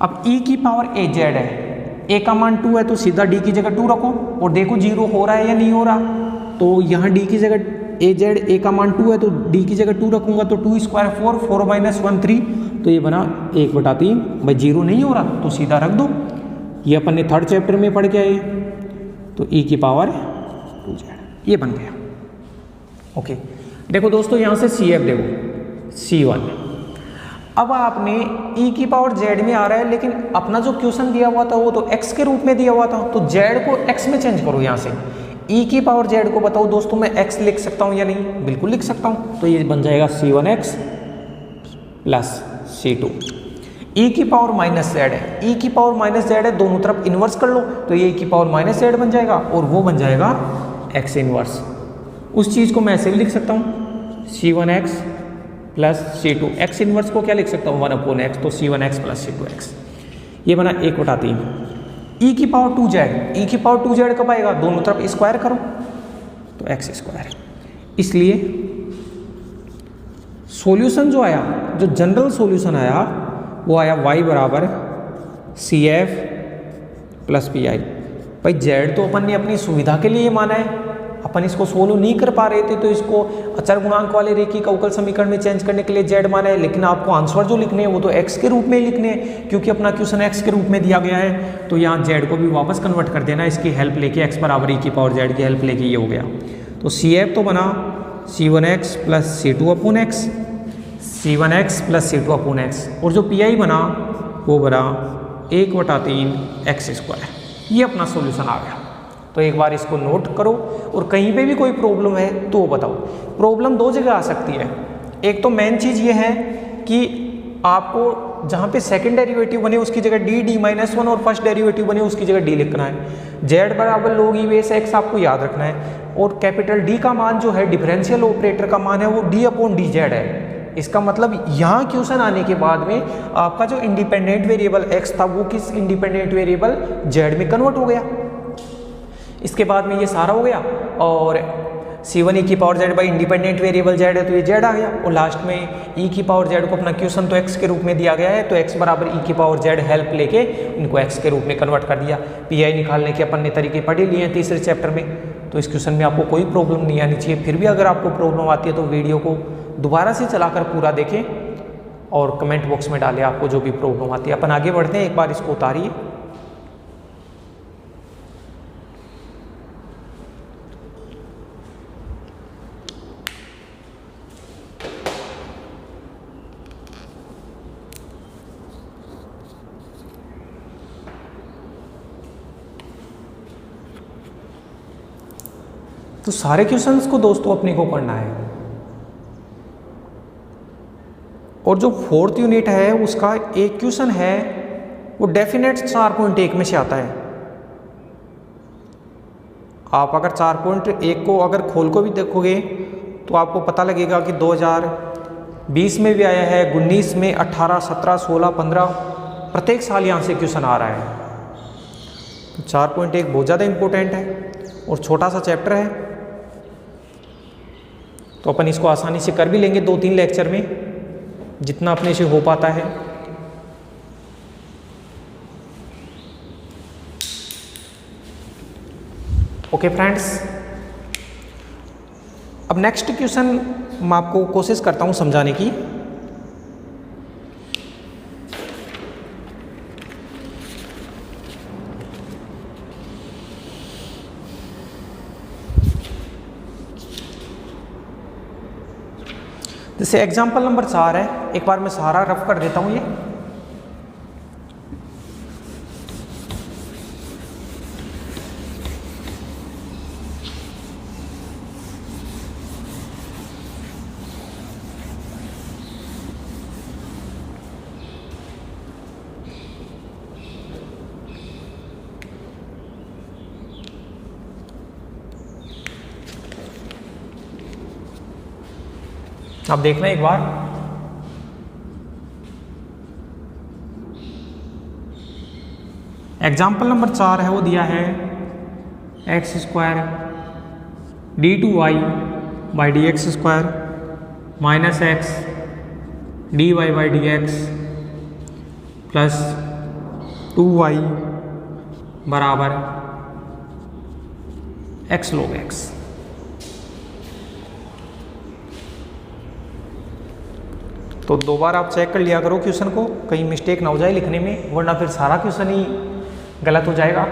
अब e की पावर ए जेड है, a का मान 2 है तो सीधा d की जगह 2 रखो और देखो 0 हो रहा है या नहीं हो रहा। तो यहाँ d की जगह ए जेड, a का मान 2 है तो d की जगह 2 रखूंगा तो 2 स्क्वायर 4, 4 माइनस 1 3, तो ये बना 1/3। भाई 0 नहीं हो रहा तो सीधा रख दो। ये अपन ने थर्ड चैप्टर में पढ़ के आए, तो e की पावर 2z ये बन गया। ओके देखो दोस्तों यहाँ से CF देखो C1। अब आपने e की पावर z में आ रहा है, लेकिन अपना जो क्वेश्चन दिया हुआ था वो तो x के रूप में दिया हुआ था, तो z को x में चेंज करो। यहाँ से e की पावर z को बताओ दोस्तों मैं x लिख सकता हूँ या नहीं? बिल्कुल लिख सकता हूँ। तो ये बन जाएगा C1x प्लस C2। e की पावर माइनस z है, e की पावर माइनस z है, दोनों तरफ इन्वर्स कर लो तो ये e की पावर माइनस z बन जाएगा और वो बन जाएगा x इन्वर्स। उस चीज़ को मैं ऐसे भी लिख सकता हूँ C1x plus C2। x inverse को क्या लिख सकता हूँ 1/x, तो C1x प्लस C2x ये बना 1/3। e की पावर 2z, e की पावर 2z कब आएगा? दोनों तरफ स्क्वायर करो तो x स्क्वायर। इसलिए सॉल्यूशन जो आया, जो जनरल सॉल्यूशन आया वो आया y बराबर CF प्लस PI। भाई z तो अपन ने अपनी सुविधा के लिए माना है, अपन इसको सोल्व नहीं कर पा रहे थे तो इसको अचर गुणांक वाले रेखीय अवकल समीकरण में चेंज करने के लिए z माना है, लेकिन आपको आंसर जो लिखने हैं वो तो x के रूप में ही लिखने हैं क्योंकि अपना क्वेश्चन x के रूप में दिया गया है। तो यहाँ z को भी वापस कन्वर्ट कर देना इसकी हेल्प लेके, x बराबर e की पावर z की हेल्प लेके ये हो गया। तो CF तो बना C1x plus C2/x, C1x plus C2/x, और जो PI बना वो बना 1/3 x स्क्वायर। ये अपना सॉल्यूशन आ गया। तो एक बार इसको नोट करो और कहीं पे भी कोई प्रॉब्लम है तो बताओ। प्रॉब्लम दो जगह आ सकती है। एक तो मेन चीज़ ये है कि आपको जहाँ पे सेकंड डेरिवेटिव बने उसकी जगह d-1 और फर्स्ट डेरिवेटिव बने उसकी जगह d लिखना है। z बराबर log e बेस x आपको याद रखना है, और कैपिटल D का मान जो है डिफरेंशियल ऑपरेटर का मान है वो d/dz है। इसका मतलब यहाँ क्वेश्चन आने के बाद में आपका जो इंडिपेंडेंट वेरिएबल x था वो किस इंडिपेंडेंट वेरिएबल z में कन्वर्ट हो गया। इसके बाद में ये सारा हो गया और C1 e की power z by independent variable z है तो ये z आ गया, और लास्ट में e की पावर z को अपना क्वेश्चन तो x के रूप में दिया गया है तो x बराबर e की पावर z हेल्प लेके इनको x के रूप में कन्वर्ट कर दिया। PI निकालने के अपन ने तरीके पढ़ लिए हैं तीसरे चैप्टर में, तो इस क्वेश्चन में आपको कोई प्रॉब्लम नहीं आनी चाहिए। फिर भी अगर आपको प्रॉब्लम आती है तो वीडियो को दोबारा से चलाकर पूरा देखें और कमेंट बॉक्स में डालें आपको जो भी प्रॉब्लम आती है। अपन आगे बढ़ते हैं, एक बार इसको उतारिए। तो सारे क्वेश्चंस को दोस्तों अपने को करना है, और जो फोर्थ यूनिट है उसका एक क्वेश्चन है वो डेफिनेट 4.1 में से आता है। आप अगर 4.1 को अगर खोल को भी देखोगे तो आपको पता लगेगा कि 2020 में भी आया है, 19 में, 18, 17, 16, 15 प्रत्येक साल यहाँ से क्वेश्चन आ रहा है। तो 4.1 बहुत ज़्यादा इम्पोर्टेंट है और छोटा सा चैप्टर है, तो अपन इसको आसानी से कर भी लेंगे 2-3 लेक्चर में जितना अपने से हो पाता है। ओके फ्रेंड्स, अब नेक्स्ट क्वेश्चन मैं आपको कोशिश करता हूं समझाने की। जैसे एग्जाम्पल नंबर 4 है, एक बार मैं सारा रफ कर देता हूं ये। आप देखना एक बार। एग्जाम्पल नंबर 4 है वो दिया है x² d2y by dx² minus x dy by dx plus 2y बराबर x log x। तो दो बार आप चेक कर लिया करो क्वेश्चन को, कहीं मिस्टेक ना हो जाए लिखने में, वरना फिर सारा क्वेश्चन ही गलत हो जाएगा।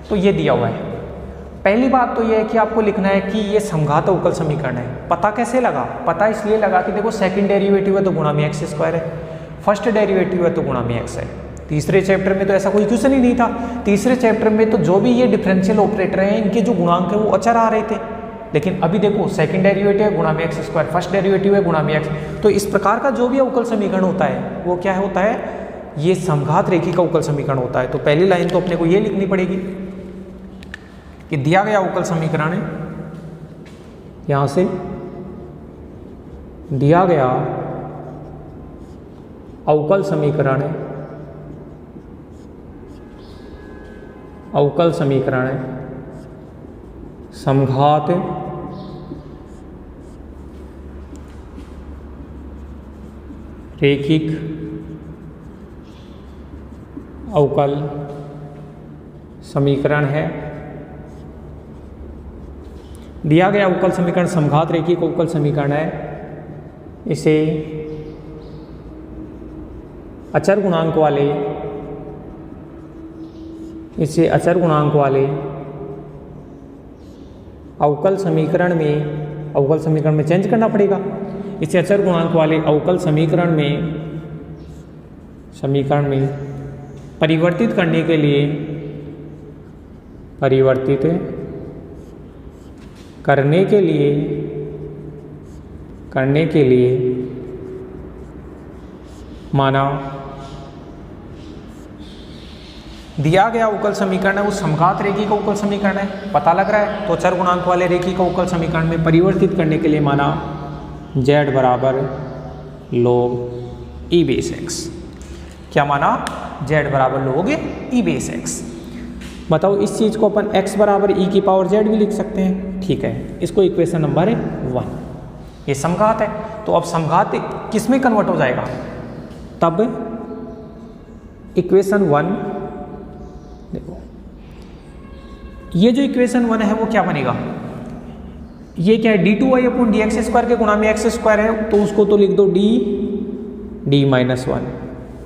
तो ये दिया हुआ है। पहली बात तो ये है कि आपको लिखना है कि ये समघात अवकल समीकरण है। पता कैसे लगा? पता इसलिए लगा कि देखो सेकंड डेरिवेटिव है तो गुणा में एक्स स्क्वायर है, फर्स्ट डेरिवेटिव है तो गुणा में एक्स है। तीसरे चैप्टर में तो ऐसा कोई क्वेश्चन ही नहीं था। तीसरे चैप्टर में तो जो भी ये डिफरेंशियल ऑपरेटर हैं इनके जो गुणांक है वो अचर आ रहे थे, लेकिन अभी देखो सेकंड डेरिवेटिव है गुणा में एक्स स्क्वायर, फर्स्ट डेरिवेटिव है गुणा में एक्स। तो इस प्रकार का जो भी अवकल समीकरण होता है वो क्या होता है? ये समघात रेखिक अवकल समीकरण होता है। तो पहली लाइन तो अपने को ये लिखनी पड़ेगी कि दिया गया अवकल समीकरण है, यहां से दिया गया अवकल समीकरण है, अवकल समीकरण है समघात रेखिक अवकल समीकरण है। दिया गया अवकल समीकरण समघात रेखिक अवकल समीकरण है, इसे अचर गुणांक वाले अवकल समीकरण में चेंज करना पड़ेगा। इसे अचर गुणांक वाले अवकल समीकरण में परिवर्तित करने के लिए माना दिया गया अवकल समीकरण है वो समघात रेखिक अवकल समीकरण है, पता लग रहा है। तो अचर गुणांक वाले रेखिक अवकल समीकरण में परिवर्तित करने के लिए माना z बराबर log e बेस x। क्या माना? z बराबर log e बेस x। बताओ इस चीज को अपन x बराबर e की पावर z भी लिख सकते हैं, ठीक है। इसको इक्वेशन नंबर 1। ये समघात है, तो अब समघात किस में कन्वर्ट हो जाएगा? तब इक्वेशन 1 देखो, ये जो इक्वेशन 1 है वो क्या बनेगा? ये क्या है? d2y upon d x square के गुणा में एक्स स्क्वायर है, तो उसको तो लिख दो d minus 1,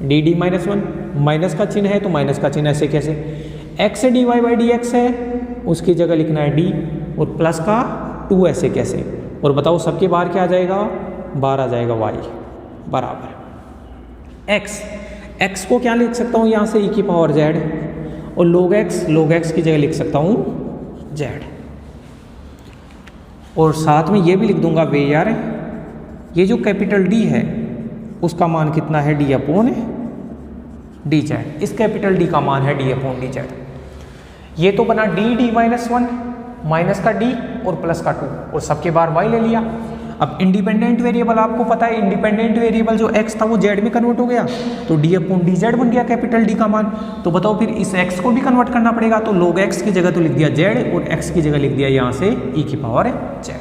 d minus 1, minus का चिन्ह है तो माइनस का चिन्ह ऐसे कैसे? x से dy बाई डी एक्स है, उसकी जगह लिखना है d, और प्लस का 2 ऐसे कैसे? और बताओ सबके बाहर क्या आ जाएगा? बाहर आ जाएगा y बराबर x को क्या लिख सकता हूँ यहाँ से? e की पावर z, और log x की जगह लिख सकता हूँ z, और साथ में ये भी लिख दूंगा वे यार, ये जो कैपिटल D है उसका मान कितना है? d upon D Z. इस कैपिटल D का मान है d अपॉन डी जेड। ये तो बना d माइनस 1, माइनस का d और प्लस का 2, और सबके बार y ले लिया। अब इंडिपेंडेंट वेरिएबल आपको पता है, इंडिपेंडेंट वेरिएबल जो x था वो z में कन्वर्ट हो गया, तो d अपॉन डी जेड बन गया कैपिटल D का मान। तो बताओ फिर इस x को भी कन्वर्ट करना पड़ेगा, तो log x की जगह तो लिख दिया z, और x की जगह लिख दिया यहाँ से e की पावर z।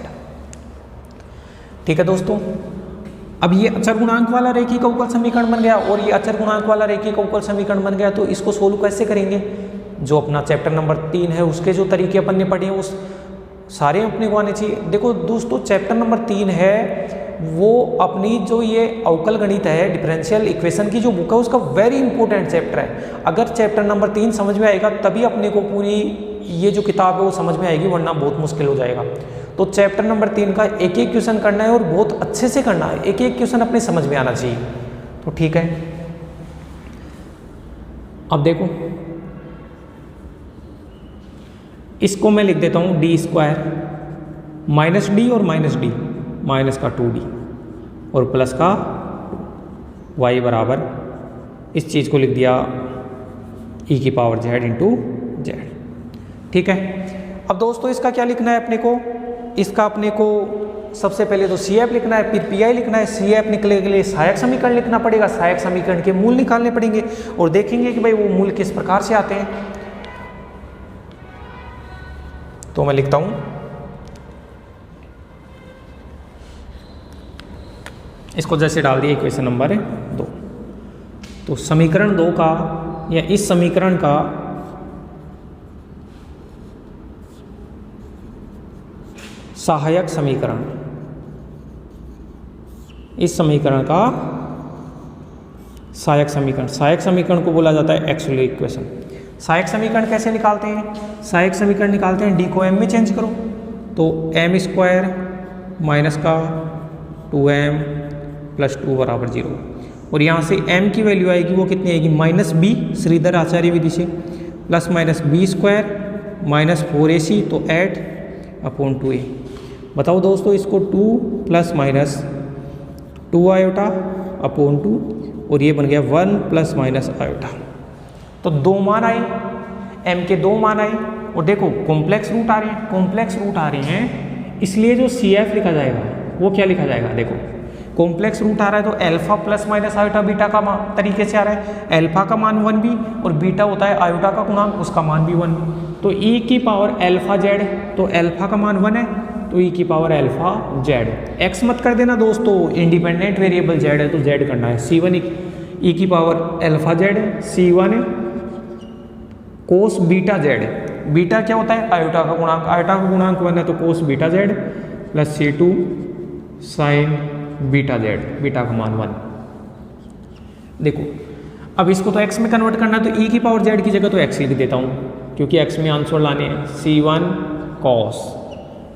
ठीक है दोस्तों, अब ये अचर गुणांक वाला रेखिक अवकल समीकरण बन गया, और ये अचर गुणांक वाला रेखिक अवकल समीकरण बन गया। तो इसको सोल्व कैसे करेंगे? जो अपना चैप्टर नंबर 3 है उसके जो तरीके अपन ने पढ़े हैं उस सारे अपने को आने चाहिए। देखो दोस्तों, चैप्टर नंबर 3 है वो अपनी जो ये अवकल गणित है, डिफरेंशियल इक्वेशन की जो बुक है उसका वेरी इंपॉर्टेंट चैप्टर है। अगर चैप्टर नंबर 3 समझ में आएगा तभी अपने को पूरी ये जो किताब है वो समझ में आएगी, वरना बहुत मुश्किल हो जाएगा। तो चैप्टर नंबर 3 का एक एक क्वेश्चन करना है और बहुत अच्छे से करना है, एक एक क्वेश्चन अपने समझ में आना चाहिए। तो ठीक है, अब देखो इसको मैं लिख देता हूँ डी स्क्वायर माइनस डी और माइनस डी, माइनस का 2d और प्लस का y बराबर, इस चीज़ को लिख दिया e की पावर z इंटू जेड। ठीक है, अब दोस्तों इसका क्या लिखना है अपने को? इसका अपने को सबसे पहले तो CF लिखना है, फिर PI लिखना है। CF निकलने के लिए सहायक समीकरण लिखना पड़ेगा, सहायक समीकरण के मूल निकालने पड़ेंगे और देखेंगे कि भाई वो मूल किस प्रकार से आते हैं। तो मैं लिखता हूं, इसको जैसे डाल दिया इक्वेशन नंबर 2। तो समीकरण 2 का या इस समीकरण का सहायक समीकरण, इस समीकरण का सहायक समीकरण, सहायक समीकरण को बोला जाता है एक्सुअल इक्वेशन। सहायक समीकरण कैसे निकालते हैं? सहायक समीकरण निकालते हैं, डी को एम में चेंज करो तो एम स्क्वायर माइनस का 2m प्लस 2 बराबर 0, और यहाँ से m की वैल्यू आएगी वो कितनी आएगी माइनस बी, श्रीधर आचार्य विधि से, plus minus b square minus 4ac तो 8/2a। बताओ दोस्तों इसको 2 प्लस माइनस 2 आयोटा अपॉन 2, और ये बन गया 1 प्लस माइनस आयोटा। तो दो मान आए, m के दो मान आए, और देखो कॉम्प्लेक्स रूट आ रहे हैं, कॉम्प्लेक्स रूट आ रहे हैं, इसलिए जो CF लिखा जाएगा वो क्या लिखा जाएगा? देखो कॉम्प्लेक्स रूट आ रहा है तो alpha plus minus iota beta का मान तरीके से आ रहा है, अल्फा का मान 1 भी और बीटा होता है आयोटा का गुणांक, उसका मान भी 1। तो e की पावर अल्फा जेड, तो अल्फा का मान 1 है तो e की पावर अल्फा जेड। x मत कर देना दोस्तों, इंडिपेंडेंट वेरिएबल z है तो z करना है। c1 e की power alpha Z, c1 cos beta Z, beta क्या होता है? आयोटा का गुणांक, आयोटा का गुणांक 1 है तो cos beta Z, plus c2 sign beta Z, beta का मान 1। देखो अब इसको तो x में कन्वर्ट करना है तो e की पावर z की जगह तो x लिख देता हूँ, क्योंकि x में आंसर लाने हैं। c1 cos,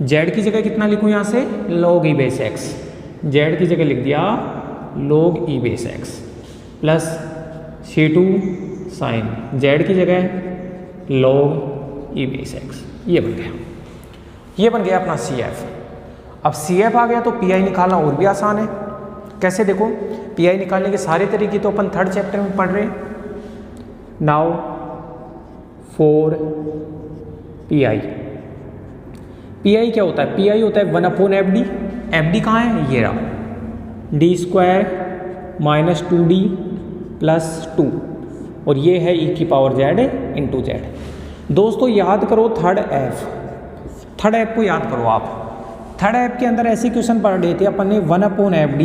z की जगह कितना लिखूँ यहाँ से? log e base x, z की जगह लिख दिया log e base x, plus c2 sine, z की जगह log e बेस x। ये बन गया, ये बन गया अपना CF। अब CF आ गया तो PI निकालना और भी आसान है। कैसे? देखो PI निकालने के सारे तरीके तो अपन 3rd चैप्टर में पढ़ रहे हैं। नाउ फॉर PI, PI क्या होता है? PI होता है 1/FD, FD कहाँ है? ये रहा, d square minus 2d plus 2, और ये है e की पावर z इंटू जेड। दोस्तों याद करो 3rd F को याद करो आप। 3rd F के अंदर ऐसे क्वेश्चन पढ़ रहे थे अपन ने 1/FD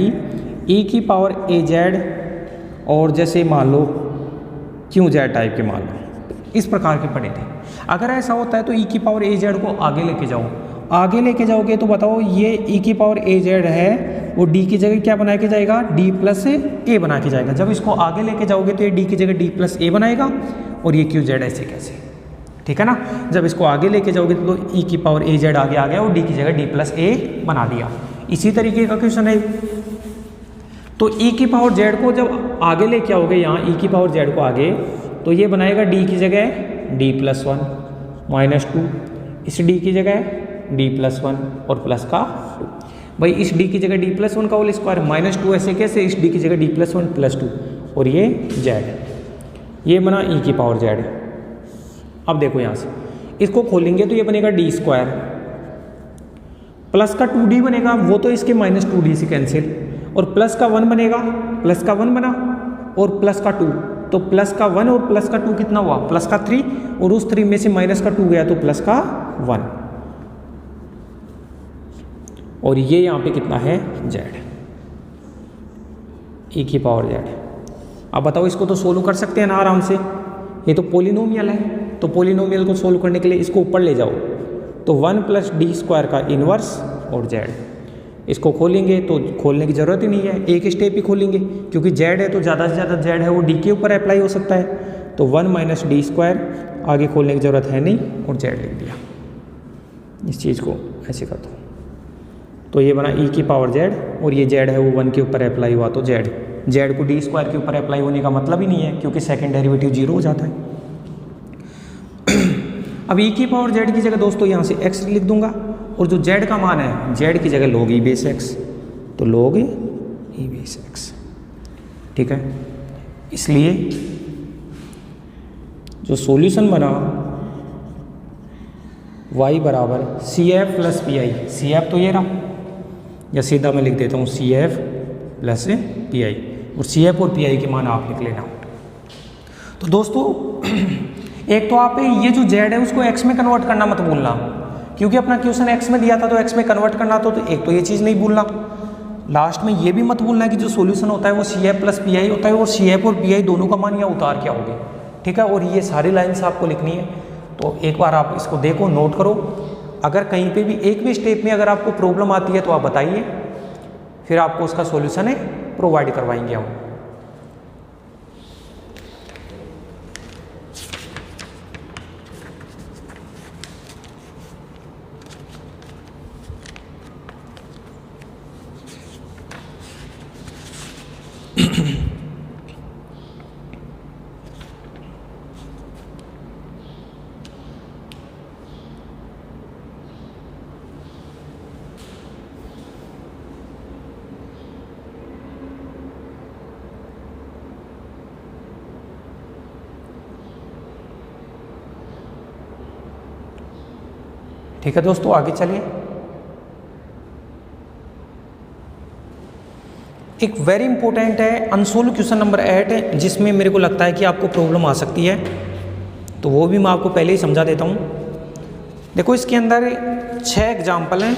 e की पावर az, और जैसे मान लो QZ टाइप के मान लो, इस प्रकार के पढ़े थे। अगर ऐसा होता है तो e की पावर az को आगे लेके जाओ, आगे लेके जाओगे तो बताओ ये e की पावर az है वो d की जगह क्या बना के जाएगा? d प्लस a बना के जाएगा। जब इसको आगे लेके जाओगे तो ये d की जगह d प्लस a बनाएगा, और ये QZ ऐसे कैसे, ठीक है ना। जब इसको आगे लेके जाओगे तो e की पावर az आगे आ गया और d की जगह d प्लस a बना दिया। इसी तरीके का क्वेश्चन है। तो e की पावर z को जब आगे लेके आओगे यहाँ e की पावर z को आगे, तो ये बनाएगा d की जगह d प्लस 1 माइनस 2, इस d की जगह d प्लस 1 और प्लस का 2। भाई इस d की जगह d प्लस 1 का होल स्क्वायर माइनस 2, ऐसे कैसे? इस d की जगह d प्लस 1 प्लस 2, और ये z, ये बना e की पावर z। अब देखो यहाँ से इसको खोलेंगे तो ये बनेगा d स्क्वायर, प्लस का 2d बनेगा, वो तो इसके माइनस 2d से कैंसिल, और प्लस का 1 बनेगा, प्लस का 1 बना, और प्लस का 2, तो प्लस का 1 और प्लस का 2 कितना हुआ? प्लस का 3, और उस 3 में से माइनस का 2 गया तो प्लस का 1, और ये यहाँ पे कितना है? z, e की पावर z। अब बताओ इसको तो सोल्व कर सकते हैं ना आराम से, ये तो पोलिनोमियल है। तो पोलिनोमियल को सोल्व करने के लिए इसको ऊपर ले जाओ, तो 1 प्लस d स्क्वायर का इन्वर्स और z। इसको खोलेंगे तो खोलने की ज़रूरत ही नहीं है, एक स्टेप ही खोलेंगे, क्योंकि z है तो ज़्यादा से ज़्यादा z है वो d के ऊपर अप्लाई हो सकता है। तो 1 माइनस d स्क्वायर, आगे खोलने की ज़रूरत है नहीं, और z लिख दिया। इस चीज़ को ऐसे कर दो, तो ये बना e की पावर z, और ये z है वो 1 के ऊपर अप्लाई हुआ तो z को d स्क्वायर के ऊपर अप्लाई होने का मतलब ही नहीं है, क्योंकि सेकंड डेरिवेटिव 0 हो जाता है। अब e की पावर z की जगह दोस्तों यहाँ से x लिख दूंगा, और जो z का मान है z की जगह log e बेस x, तो log e बेस x, ठीक है। इसलिए जो सॉल्यूशन बना y बराबर CF प्लस PI, CF तो ये रहा, या सीधा मैं लिख देता हूँ CF प्लस PI, और CF और PI के मान आप लिख लेना। तो दोस्तों एक तो आप ये जो z है उसको x में कन्वर्ट करना मत भूलना, क्योंकि अपना क्वेश्चन x में दिया था तो x में कन्वर्ट करना तो एक तो ये चीज़ नहीं भूलना। लास्ट में ये भी मत भूलना कि जो सॉल्यूशन होता है वो CF प्लस PI होता है, और CF और PI दोनों का मान यहाँ उतार के आओगे, ठीक है। और ये सारी लाइन्स आपको लिखनी है, तो एक बार आप इसको देखो, नोट करो। अगर कहीं पे भी एक भी स्टेप में अगर आपको प्रॉब्लम आती है तो आप बताइए, फिर आपको उसका सॉल्यूशन है प्रोवाइड करवाएंगे हम। ठीक है दोस्तों, आगे चलिए। एक वेरी इंपॉर्टेंट है अनसोल्व क्वेश्चन नंबर 8 है, जिसमें मेरे को लगता है कि आपको प्रॉब्लम आ सकती है, तो वो भी मैं आपको पहले ही समझा देता हूँ। देखो इसके अंदर 6 एग्जाम्पल हैं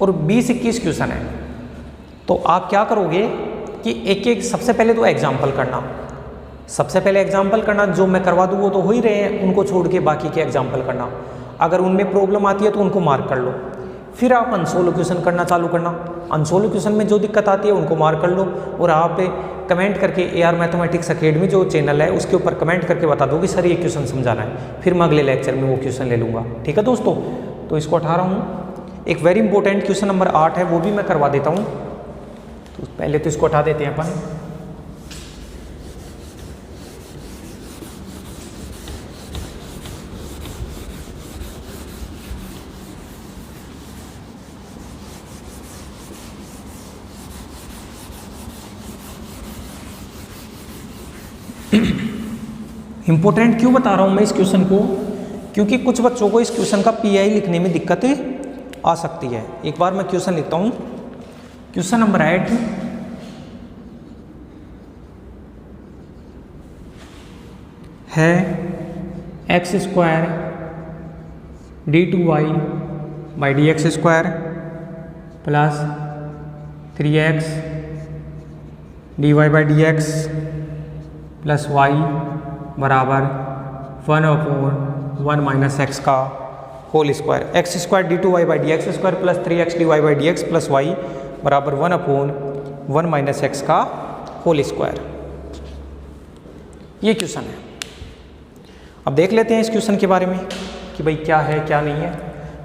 और 20-21 क्वेश्चन है। तो आप क्या करोगे कि एक एक सबसे पहले तो एग्जाम्पल करना, सबसे पहले एग्जाम्पल करना, जो मैं करवा दूँ वो तो हो ही रहे हैं, उनको छोड़ के बाकी के एग्जाम्पल करना। अगर उनमें प्रॉब्लम आती है तो उनको मार्क कर लो, फिर आप अनसोल्व क्वेश्चन करना चालू करना। अनसोल्व क्वेश्चन में जो दिक्कत आती है उनको मार्क कर लो, और आप कमेंट करके AR मैथमेटिक्स अकेडमी जो चैनल है उसके ऊपर कमेंट करके बता दो कि सर ये क्वेश्चन समझाना है, फिर मैं अगले लेक्चर में वो क्वेश्चन ले लूँगा। ठीक है दोस्तों, तो इसको उठा रहा हूँ। एक वेरी इंपॉर्टेंट क्वेश्चन नंबर 8 है, वो भी मैं करवा देता हूँ। तो पहले तो इसको उठा देते हैं अपन। इंपॉर्टेंट क्यों बता रहा हूँ मैं इस क्वेश्चन को, क्योंकि कुछ बच्चों को इस क्वेश्चन का PI लिखने में दिक्कतें आ सकती है। एक बार मैं क्वेश्चन लिखता हूँ। क्वेश्चन नंबर 8 है x² d2y by dx² plus 3x dy by dx plus y बराबर 1/1 माइनस एक्स का whole square. x² d2y by dx² plus 3x dy by dx plus y बराबर 1/1 माइनस एक्स का होल स्क्वायर। ये क्वेश्चन है। अब देख लेते हैं इस क्वेश्चन के बारे में कि भाई क्या है क्या नहीं है।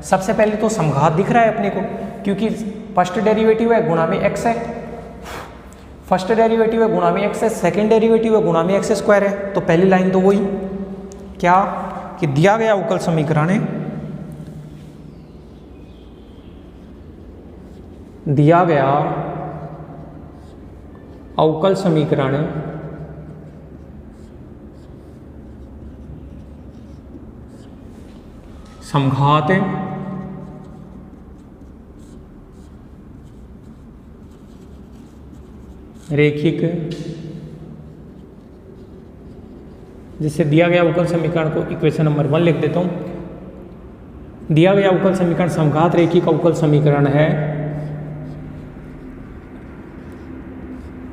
सबसे पहले तो समघात दिख रहा है अपने को, क्योंकि फर्स्ट डेरिवेटिव है गुणा में x है, फर्स्ट डेरिवेटिव है गुणा में x है, सेकेंड डेरिवेटिव है गुणा में x² है। तो पहली लाइन तो वही क्या कि दिया गया अवकल समीकरण है, दिया गया अवकल समीकरण समघात रेखिक, जिससे दिया गया अवकल समीकरण को इक्वेशन नंबर 1 लिख देता हूं। दिया गया अवकल समीकरण समघात रेखिक अवकल समीकरण है,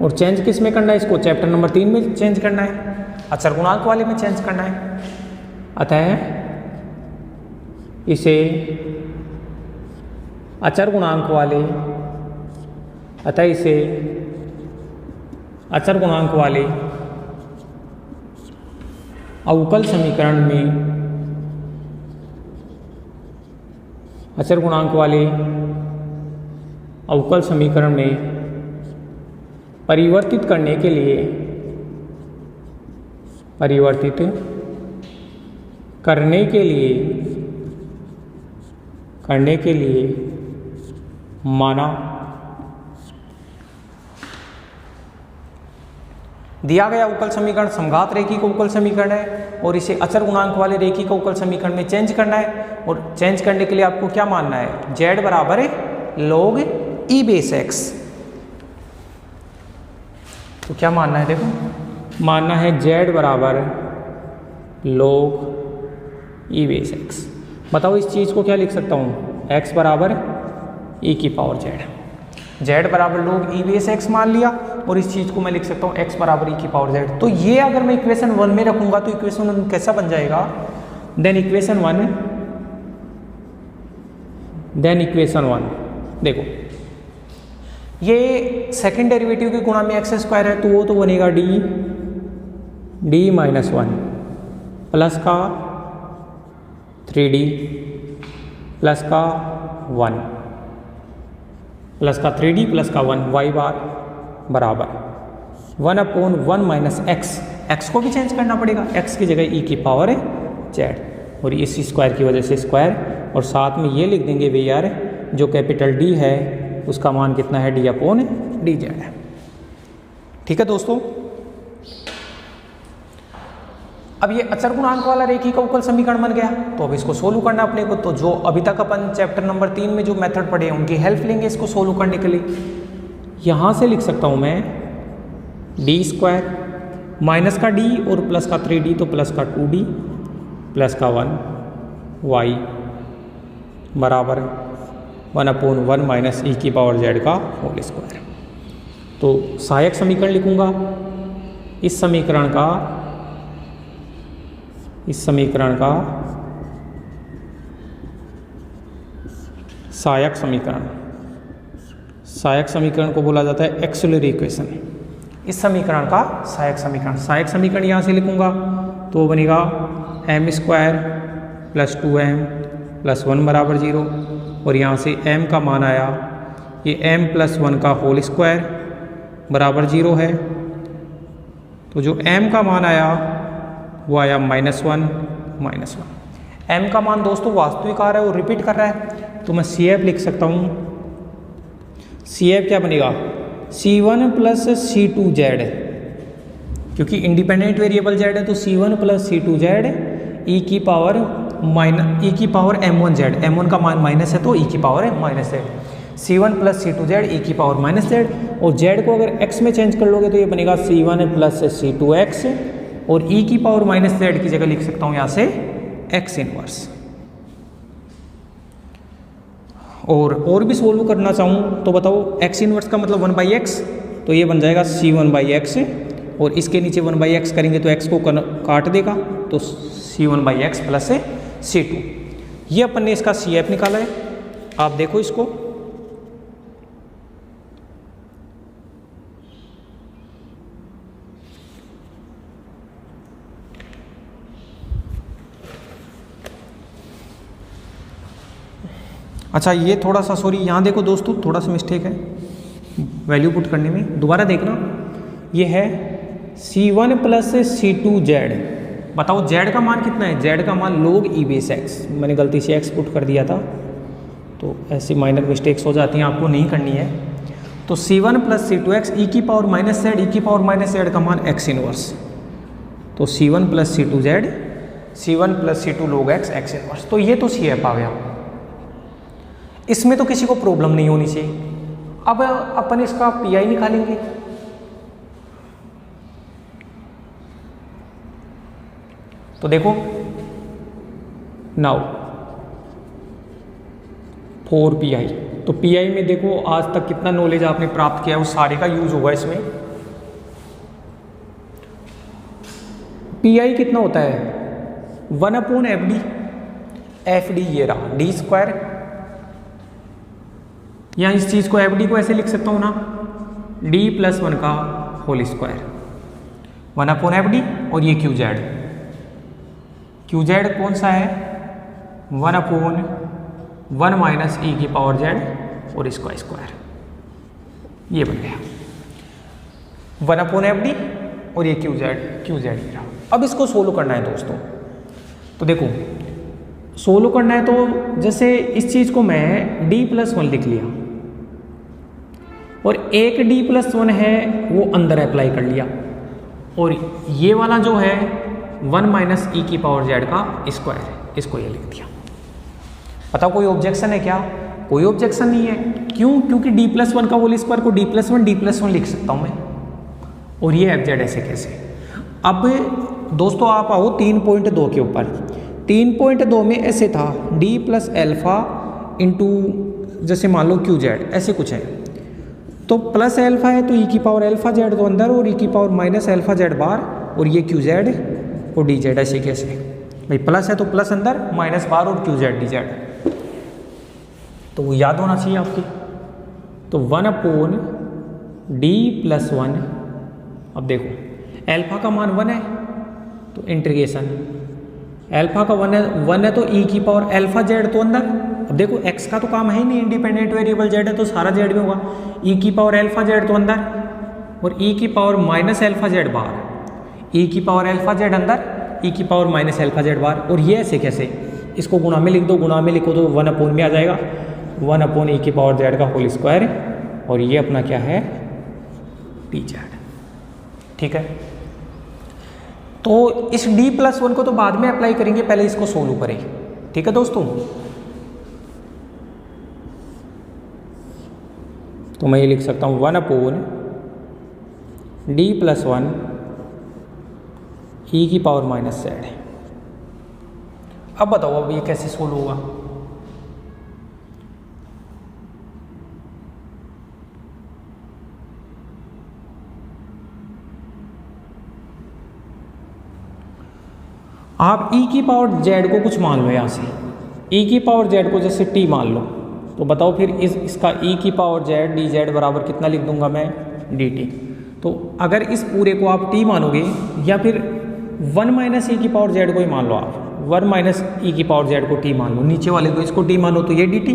और चेंज किस में करना है इसको? चैप्टर नंबर 3 में चेंज करना है, अचर गुणांक वाले में चेंज करना है। अतः इसे अचर गुणांक वाले, अतः इसे अचर गुणांक वाले अवकल समीकरण में, अचर गुणांक वाले अवकल समीकरण में परिवर्तित करने के लिए, परिवर्तित करने के लिए माना। दिया गया अवकल समीकरण समघात रेखिक अवकल समीकरण है, और इसे अचर गुणांक वाले रेखिक अवकल समीकरण में चेंज करना है। और चेंज करने के लिए आपको क्या मानना है? z बराबर है log e बेस x। तो क्या मानना है? देखो मानना है z बराबर log e बेस x। बताओ इस चीज़ को क्या लिख सकता हूँ? x बराबर e की पावर z। जेड बराबर लोग ई बेस एक्स मान लिया, और इस चीज़ को मैं लिख सकता हूँ एक्स बराबर ई की पावर जेड। तो ये अगर मैं इक्वेशन 1 में रखूँगा तो इक्वेशन 1 कैसा बन जाएगा, देन इक्वेशन 1 देखो, ये सेकेंड डेरिवेटिव के गुणा में एक्स स्क्वायर है, तो वो तो बनेगा डी माइनस 1 प्लस का 3d प्लस का 1 प्लस का 3d प्लस का 1 y बार बराबर 1/1 माइनस एक्स को भी चेंज करना पड़ेगा, x की जगह e की पावर जेड, और इस स्क्वायर की वजह से स्क्वायर, और साथ में ये लिख देंगे वी आर, जो कैपिटल D है उसका मान कितना है, d/dz है। ठीक है दोस्तों, अब ये अचर गुणांक वाला रेखी का अवकल समीकरण बन गया, तो अब इसको सोल्व करना अपने को। तो जो अभी तक अपन चैप्टर नंबर 3 में जो मेथड पढ़े हैं उनकी हेल्प लेंगे इसको सोल्व करने के लिए। यहाँ से लिख सकता हूँ मैं d² माइनस का d और प्लस का 3d, तो प्लस का 2d प्लस का 1 y बराबर 1/1 माइनस e की पावर z का होल स्क्वायर। तो सहायक समीकरण लिखूँगा, इस समीकरण का सहायक समीकरण को बोला जाता है एक्सिलरी इक्वेशन। इस समीकरण का सहायक समीकरण यहाँ से लिखूँगा तो बनेगा m² प्लस 2m प्लस 1 बराबर 0, और यहाँ से m का मान आया, ये m प्लस 1 का होल स्क्वायर बराबर 0 है। तो जो m का मान आया वो आया -1। m का मान दोस्तों वास्तविक आ रहा है और रिपीट कर रहा है, तो मैं CF लिख सकता हूँ। CF क्या बनेगा, C1 प्लस C2z, क्योंकि इंडिपेंडेंट वेरिएबल z है तो C1 प्लस C2z e की पावर m1z, m1 का मान माइनस है तो e की पावर है minus z, C1 plus C2z e की पावर माइनस z, और z को अगर x में चेंज कर लोगे तो ये बनेगा C1 प्लस C2x, और e की पावर माइनस z की जगह लिख सकता हूँ यहाँ से x इनवर्स। और भी सोल्व करना चाहूँ तो बताओ, x इनवर्स का मतलब 1/x, तो ये बन जाएगा C1/x, और इसके नीचे 1/x करेंगे तो x को काट देगा, तो C1/x प्लस C2। ये अपन ने इसका CF निकाला है, आप देखो इसको। अच्छा, ये थोड़ा सा सॉरी, यहाँ देखो दोस्तों, थोड़ा सा मिस्टेक है वैल्यू पुट करने में, दोबारा देखना। ये है C1 प्लस C2z, बताओ z का मान कितना है, z का मान log e बेस x, मैंने गलती से x पुट कर दिया था, तो ऐसी माइनर मिस्टेक्स हो जाती हैं, आपको नहीं करनी है। तो C1 प्लस C2x e की पावर माइनस z, e की पावर माइनस z का मान x इनवर्स, तो C1 plus C2z, C1 plus C2 log x inverse. तो ये तो CF आ गया, इसमें तो किसी को प्रॉब्लम नहीं होनी चाहिए। अब अपन इसका PI निकालेंगे। तो देखो नाउ 4PI, तो PI में देखो आज तक कितना नॉलेज आपने प्राप्त किया है उस सारे का यूज होगा इसमें। PI कितना होता है, 1/FD, FD ये रहा d², या इस चीज़ को FD को ऐसे लिख सकता हूँ ना, d प्लस 1 का होल स्क्वायर 1/FD, और ये QZ कौन सा है, 1/1 माइनस e की पावर z और इसका स्क्वायर, ये बन गया 1/FD, और ये QZ रहा। अब इसको सोल्व करना है दोस्तों, तो देखो सोल्व करना है तो जैसे इस चीज़ को मैं d प्लस 1 लिख लिया, और एक d प्लस 1 है वो अंदर अप्लाई कर लिया, और ये वाला जो है 1 माइनस e की पावर z का स्क्वायर, इसको ये लिख दिया। बताओ कोई ऑब्जेक्शन है क्या, कोई ऑब्जेक्शन नहीं है। क्यों, क्योंकि d प्लस 1 का होल स्क्वायर को d प्लस 1 लिख सकता हूँ मैं, और ये fz ऐसे कैसे। अब दोस्तों आप आओ 3.2 के ऊपर। 3.2 में ऐसे था d प्लस एल्फा इंटू जैसे मान लो QZ, ऐसे कुछ है। तो प्लस एल्फा है तो ई की पावर एल्फा जेड तो अंदर और ई की पावर माइनस एल्फा जेड बाहर, और ये क्यू जेड और डी जेड। ऐसे कैसे भाई, प्लस है तो प्लस अंदर, माइनस बाहर और क्यू जेड डी जेड, तो वो याद होना चाहिए आपकी। तो 1/d+1। अब देखो एल्फा का मान 1 है तो इंटीग्रेशन, एल्फा का 1 है तो ई की पावर एल्फा जेड तो अंदर। अब देखो एक्स का तो काम है ही नहीं, इंडिपेंडेंट वेरिएबल जेड है तो सारा जेड में होगा। ई की पावर एल्फा जेड तो अंदर और ई की पावर माइनस एल्फा जेड बाहर, ई की पावर एल्फा जेड अंदर, ई की पावर माइनस एल्फा जेड बाहर। और ये ऐसे कैसे, इसको गुणा में लिख दो, गुणा में लिखो तो 1 में आ जाएगा, 1 ई की पावर जेड का होल स्क्वायर, और ये अपना क्या है डी जेड। ठीक है, तो इस d+1 को तो बाद में अप्लाई करेंगे, पहले इसको सोल्व करें। ठीक है दोस्तों, तो मैं ये लिख सकता हूँ 1/d+1 ई की पावर माइनस जेड। अब बताओ अब ये कैसे सोल्व होगा। आप ई की पावर जेड को कुछ मान लो, यहाँ से ई की पावर जेड को जैसे टी मान लो, तो बताओ फिर इसका ई की पावर जेड डी जेड बराबर कितना लिख दूंगा मैं, डी टी। तो अगर इस पूरे को आप टी मानोगे, या फिर 1 - ई की पावर जेड को ही मान लो आप, 1 - ई की पावर जेड को टी मान लो, नीचे वाले को इसको टी मानो तो ये डी टी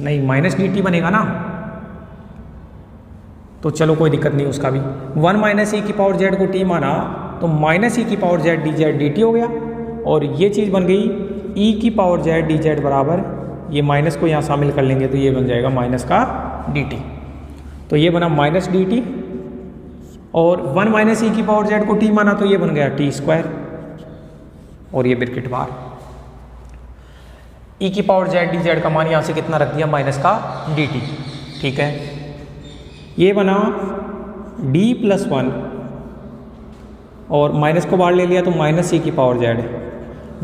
नहीं, माइनस डी टी बनेगा ना। तो चलो कोई दिक्कत नहीं उसका भी, 1 - ई की पावर जेड को टी माना तो माइनस ई की पावर जेड डी टी हो गया, और ये चीज़ बन गई ई की पावर जेड डी जेड बराबर, ये माइनस को यहाँ शामिल कर लेंगे तो ये बन जाएगा माइनस का डी टी। तो ये बना माइनस डी टी, और 1 - ई की पावर जेड को टी माना तो ये बन गया टी स्क्वायर, और ये ब्रैकेट बाहर। ई की पावर जेड डी जेड का मान यहाँ से कितना रख दिया, माइनस का डी टी। ठीक है, ये बना d+1 और माइनस को बाहर ले लिया तो माइनस ई की पावर जेड।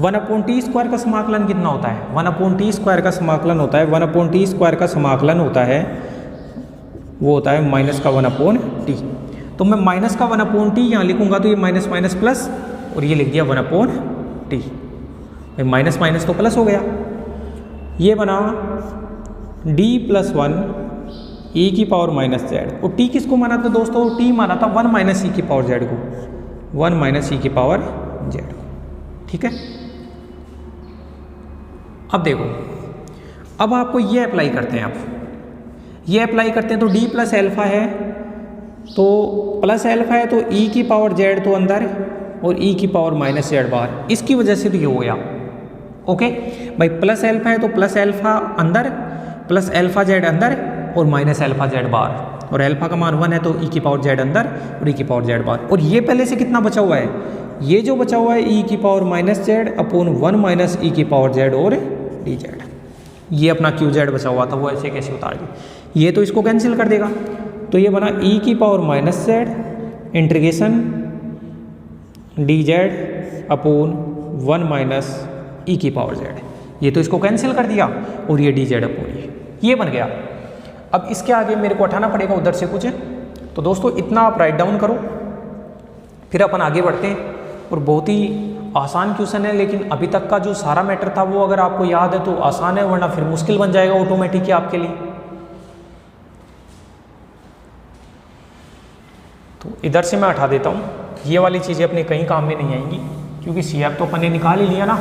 1/t² का समाकलन कितना होता है, 1/t² का समाकलन होता है, 1/t² का समाकलन होता है, वो होता है माइनस का 1/t। तो मैं माइनस का 1/t यहाँ लिखूंगा तो ये माइनस माइनस प्लस, और ये लिख दिया 1/t। माइनस माइनस तो प्लस हो गया। ये बना d+1 ई की पावर माइनस जेड, और टी किसको माना था दोस्तों, टी माना था 1 - ई की पावर जेड को, 1 - ई की पावर जेड को। ठीक है, अब देखो, अब आपको ये अप्लाई करते हैं, आप ये अप्लाई करते हैं तो d + एल्फा है, तो प्लस एल्फा है तो ई की पावर जेड तो अंदर और ई की पावर माइनस जेड बाहर, इसकी वजह से तो ये हो गया। ओके भाई, प्लस एल्फा है तो प्लस एल्फा अंदर, प्लस एल्फा जेड अंदर और माइनस एल्फा जेड बाहर, और एल्फा का मान 1 है तो ई की पावर जेड अंदर और ई की पावर जेड बाहर। और ये पहले से कितना बचा हुआ है, ये जो बचा हुआ है ई की पावर माइनस जेड अपॉन 1 - ई की पावर जेड और डी जेड, ये अपना क्यू जेड बचा हुआ था, वो ऐसे कैसे उतार दिया, ये तो इसको कैंसिल कर देगा। तो ये बना ई की power minus Z integration D Z upon 1 - ई की पावर जेड, ये तो इसको कैंसिल कर दिया, और ये डी जेड अपॉन ये बन गया। अब इसके आगे मेरे को हटाना पड़ेगा उधर से कुछ, तो दोस्तों इतना आप राइट डाउन करो, फिर अपन आगे बढ़ते हैं। और बहुत ही आसान क्वेश्चन है, लेकिन अभी तक का जो सारा मैटर था वो अगर आपको याद है तो आसान है, वरना फिर मुश्किल बन जाएगा ऑटोमेटिक ही आपके लिए। तो इधर से मैं हटा देता हूँ, ये वाली चीज़ें अपने कहीं काम में नहीं आएंगी, क्योंकि CF तो अपन ने निकाल ही लिया ना।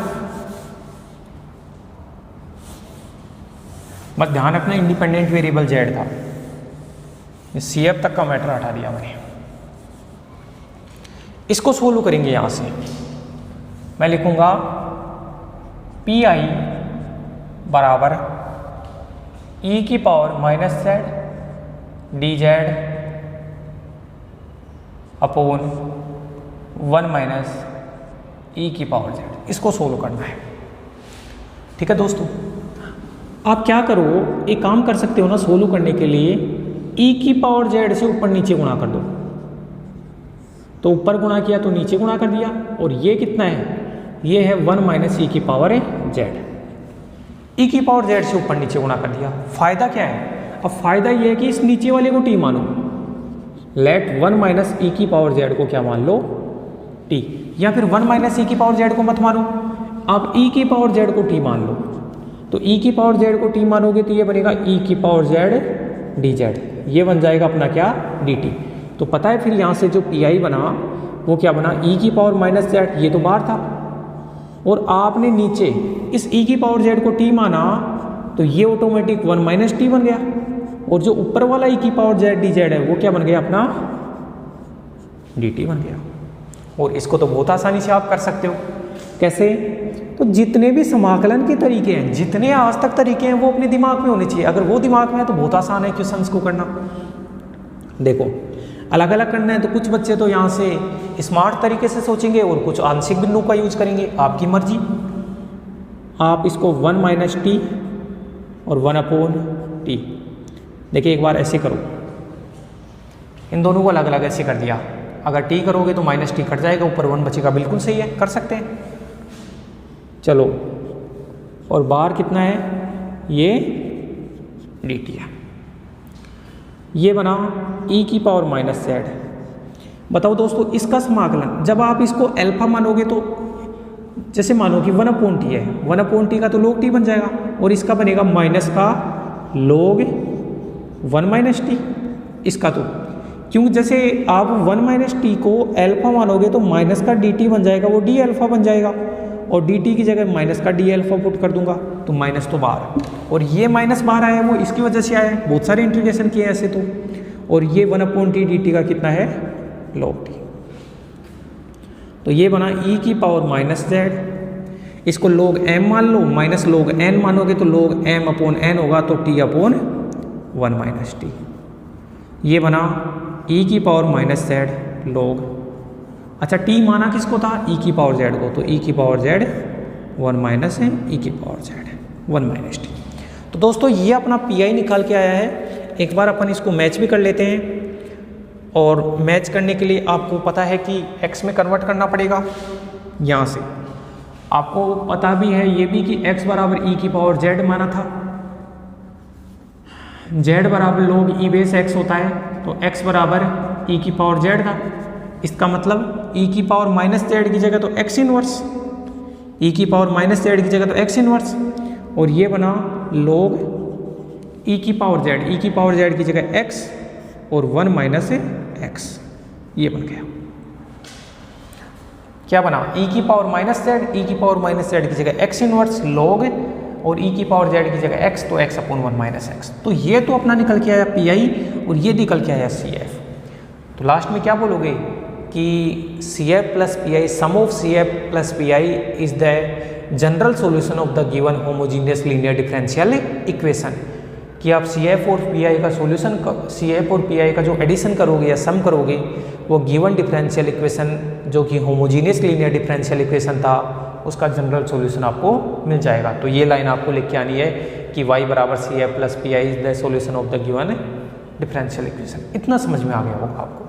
बस ध्यान रखना इंडिपेंडेंट वेरिएबल जेड था, CF तक का मैटर हटा दिया मैंने। इसको सोल्व करेंगे, यहाँ से मैं लिखूंगा PI बराबर ई की power minus Z D Z upon 1 - ई की पावर जेड, इसको सोल्व करना है। ठीक है दोस्तों, आप क्या करो, एक काम कर सकते हो ना, सोल्व करने के लिए ई की पावर जेड से ऊपर नीचे गुणा कर दो, तो ऊपर गुणा किया तो नीचे गुणा कर दिया, और ये कितना है, ये है 1 - ई की पावर जेड, ई की पावर जेड से ऊपर नीचे गुणा कर दिया। फायदा क्या है, अब फायदा ये है कि इस नीचे वाले को टी मानो, लेट 1 माइनस ई की पावर जेड को क्या मान लो, टी, या फिर 1 माइनस ई की पावर जेड को मत मानो, आप ई की पावर जेड को टी मान लो। तो ई की पावर जेड को टी मानोगे तो ये बनेगा ई की पावर जेड डी जेड, ये बन जाएगा अपना क्या, डी टी। तो पता है फिर यहाँ से जो पी आई बना वो क्या बना, ई की पावर माइनस जेड, ये तो बाहर था, और आपने नीचे इस ई की पावर जेड को टी माना तो ये ऑटोमेटिक 1 माइनस टी बन गया, और जो ऊपर वाला ई की पावर जेड डी जेड है वो क्या बन गया अपना, डी टी बन गया। और इसको तो बहुत आसानी से आप कर सकते हो। कैसे, तो जितने भी समाकलन के तरीके हैं, जितने आज तक तरीके हैं वो अपने दिमाग में होने चाहिए। अगर वो दिमाग में है तो बहुत आसान है क्वेश्चंस को करना। देखो अलग अलग करना है तो कुछ बच्चे तो यहाँ से स्मार्ट तरीके से सोचेंगे और कुछ आंशिक बिंदु का यूज करेंगे, आपकी मर्जी। आप इसको 1 माइनस टी और 1 अपॉन टी, देखिए एक बार ऐसे करो, इन दोनों को अलग अलग ऐसे कर दिया। अगर टी करोगे तो माइनस टी कट जाएगा, ऊपर 1 बचेगा, बिल्कुल सही है, कर सकते हैं। चलो, और बाहर कितना है, ये डी टी है। ये बना ई की पावर माइनस जेड। बताओ दोस्तों, इसका समाकलन जब आप इसको अल्फा मानोगे तो जैसे मानो कि 1 अपॉन टी है, 1 अपॉन टी का तो log टी बन जाएगा, और इसका बनेगा माइनस का log 1 माइनस टी। इसका तो क्योंकि जैसे आप 1 माइनस टी को अल्फा मानोगे तो माइनस का डी टी बन जाएगा, वो डी अल्फा बन जाएगा, और डी टी की जगह माइनस का डी अल्फा पुट कर दूंगा तो माइनस तो बाहर, और ये माइनस बाहर आया वो इसकी वजह से आया है। बहुत सारे इंटीग्रेशन किए ऐसे तो, और ये 1 अपॉन टी डी टी का कितना है, log टी। तो ये बना ई की पावर माइनस जेड, इसको log m मान लो, माइनस log n मानोगे तो log m अपॉन n होगा, तो t अपॉन 1 माइनस टी। ये बना ई की पावर माइनस जेड log, अच्छा टी माना किसको था, ई की पावर जेड को, तो ई की पावर जेड 1 माइनस है, ई की पावर जेड 1 माइनस टी। तो दोस्तों ये अपना पी आई निकाल के आया है। एक बार अपन इसको मैच भी कर लेते हैं, और मैच करने के लिए आपको पता है कि x में कन्वर्ट करना पड़ेगा। यहाँ से आपको पता भी है ये भी कि x बराबर ई की पावर जेड माना था, z बराबर log ई बेस x होता है, तो x बराबर ई की पावर जेड था। इसका मतलब ई की पावर माइनस जेड की जगह तो x इनवर्स, ई की पावर माइनस जेड की जगह तो x इनवर्स, और ये बना log ई की पावर जेड, ई की पावर जेड की जगह x और 1 माइनस x, ये बन गया। क्या बना, ई की पावर माइनस जेड, ई की पावर माइनस जेड की जगह x इनवर्स log, और ई की पावर जेड की जगह x, तो x अपॉन 1 माइनस x। तो ये तो अपना निकल के आया पी आई, और ये निकल के आया सी एफ। तो लास्ट में क्या बोलोगे कि C F plus P I, sum of C F plus P I is the general solution of the given homogeneous linear differential equation. कि आप सी एफ और पी आई का सॉल्यूशन, सी एफ और पी आई का जो एडिशन करोगे या सम करोगे, वो गिवन डिफरेंशियल इक्वेशन जो कि होमोजीनियस लीनियर डिफरेंशियल इक्वेशन था, उसका जनरल सॉल्यूशन आपको मिल जाएगा। तो ये लाइन आपको लिख के आनी है कि y बराबर C F plus P I is the solution of the given differential equation. इतना समझ में आ गया होगा आपको।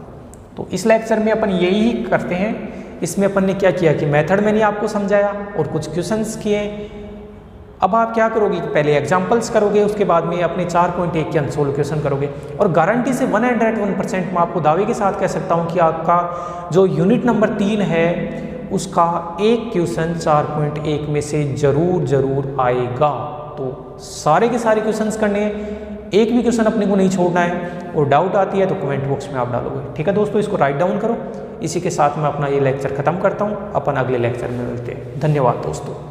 तो इस लेक्चर में अपन यही करते हैं। इसमें अपन ने क्या किया कि मेथड मैंने आपको समझाया और कुछ क्वेश्चंस किए। अब आप क्या करोगे कि पहले एग्जांपल्स करोगे, उसके बाद में अपने 4.1 के अनसोल्व क्वेश्चन करोगे। और गारंटी से 101% मैं आपको दावे के साथ कह सकता हूं कि आपका जो यूनिट नंबर 3 है उसका एक क्वेश्चन 4.1 में से जरूर आएगा। तो सारे के सारे क्वेश्चंस करने हैं, एक भी क्वेश्चन अपने को नहीं छोड़ना है। और डाउट आती है तो कमेंट बॉक्स में आप डालोगे। ठीक है दोस्तों, इसको राइट डाउन करो। इसी के साथ मैं अपना ये लेक्चर खत्म करता हूँ। अपन अगले लेक्चर में मिलते हैं। धन्यवाद दोस्तों।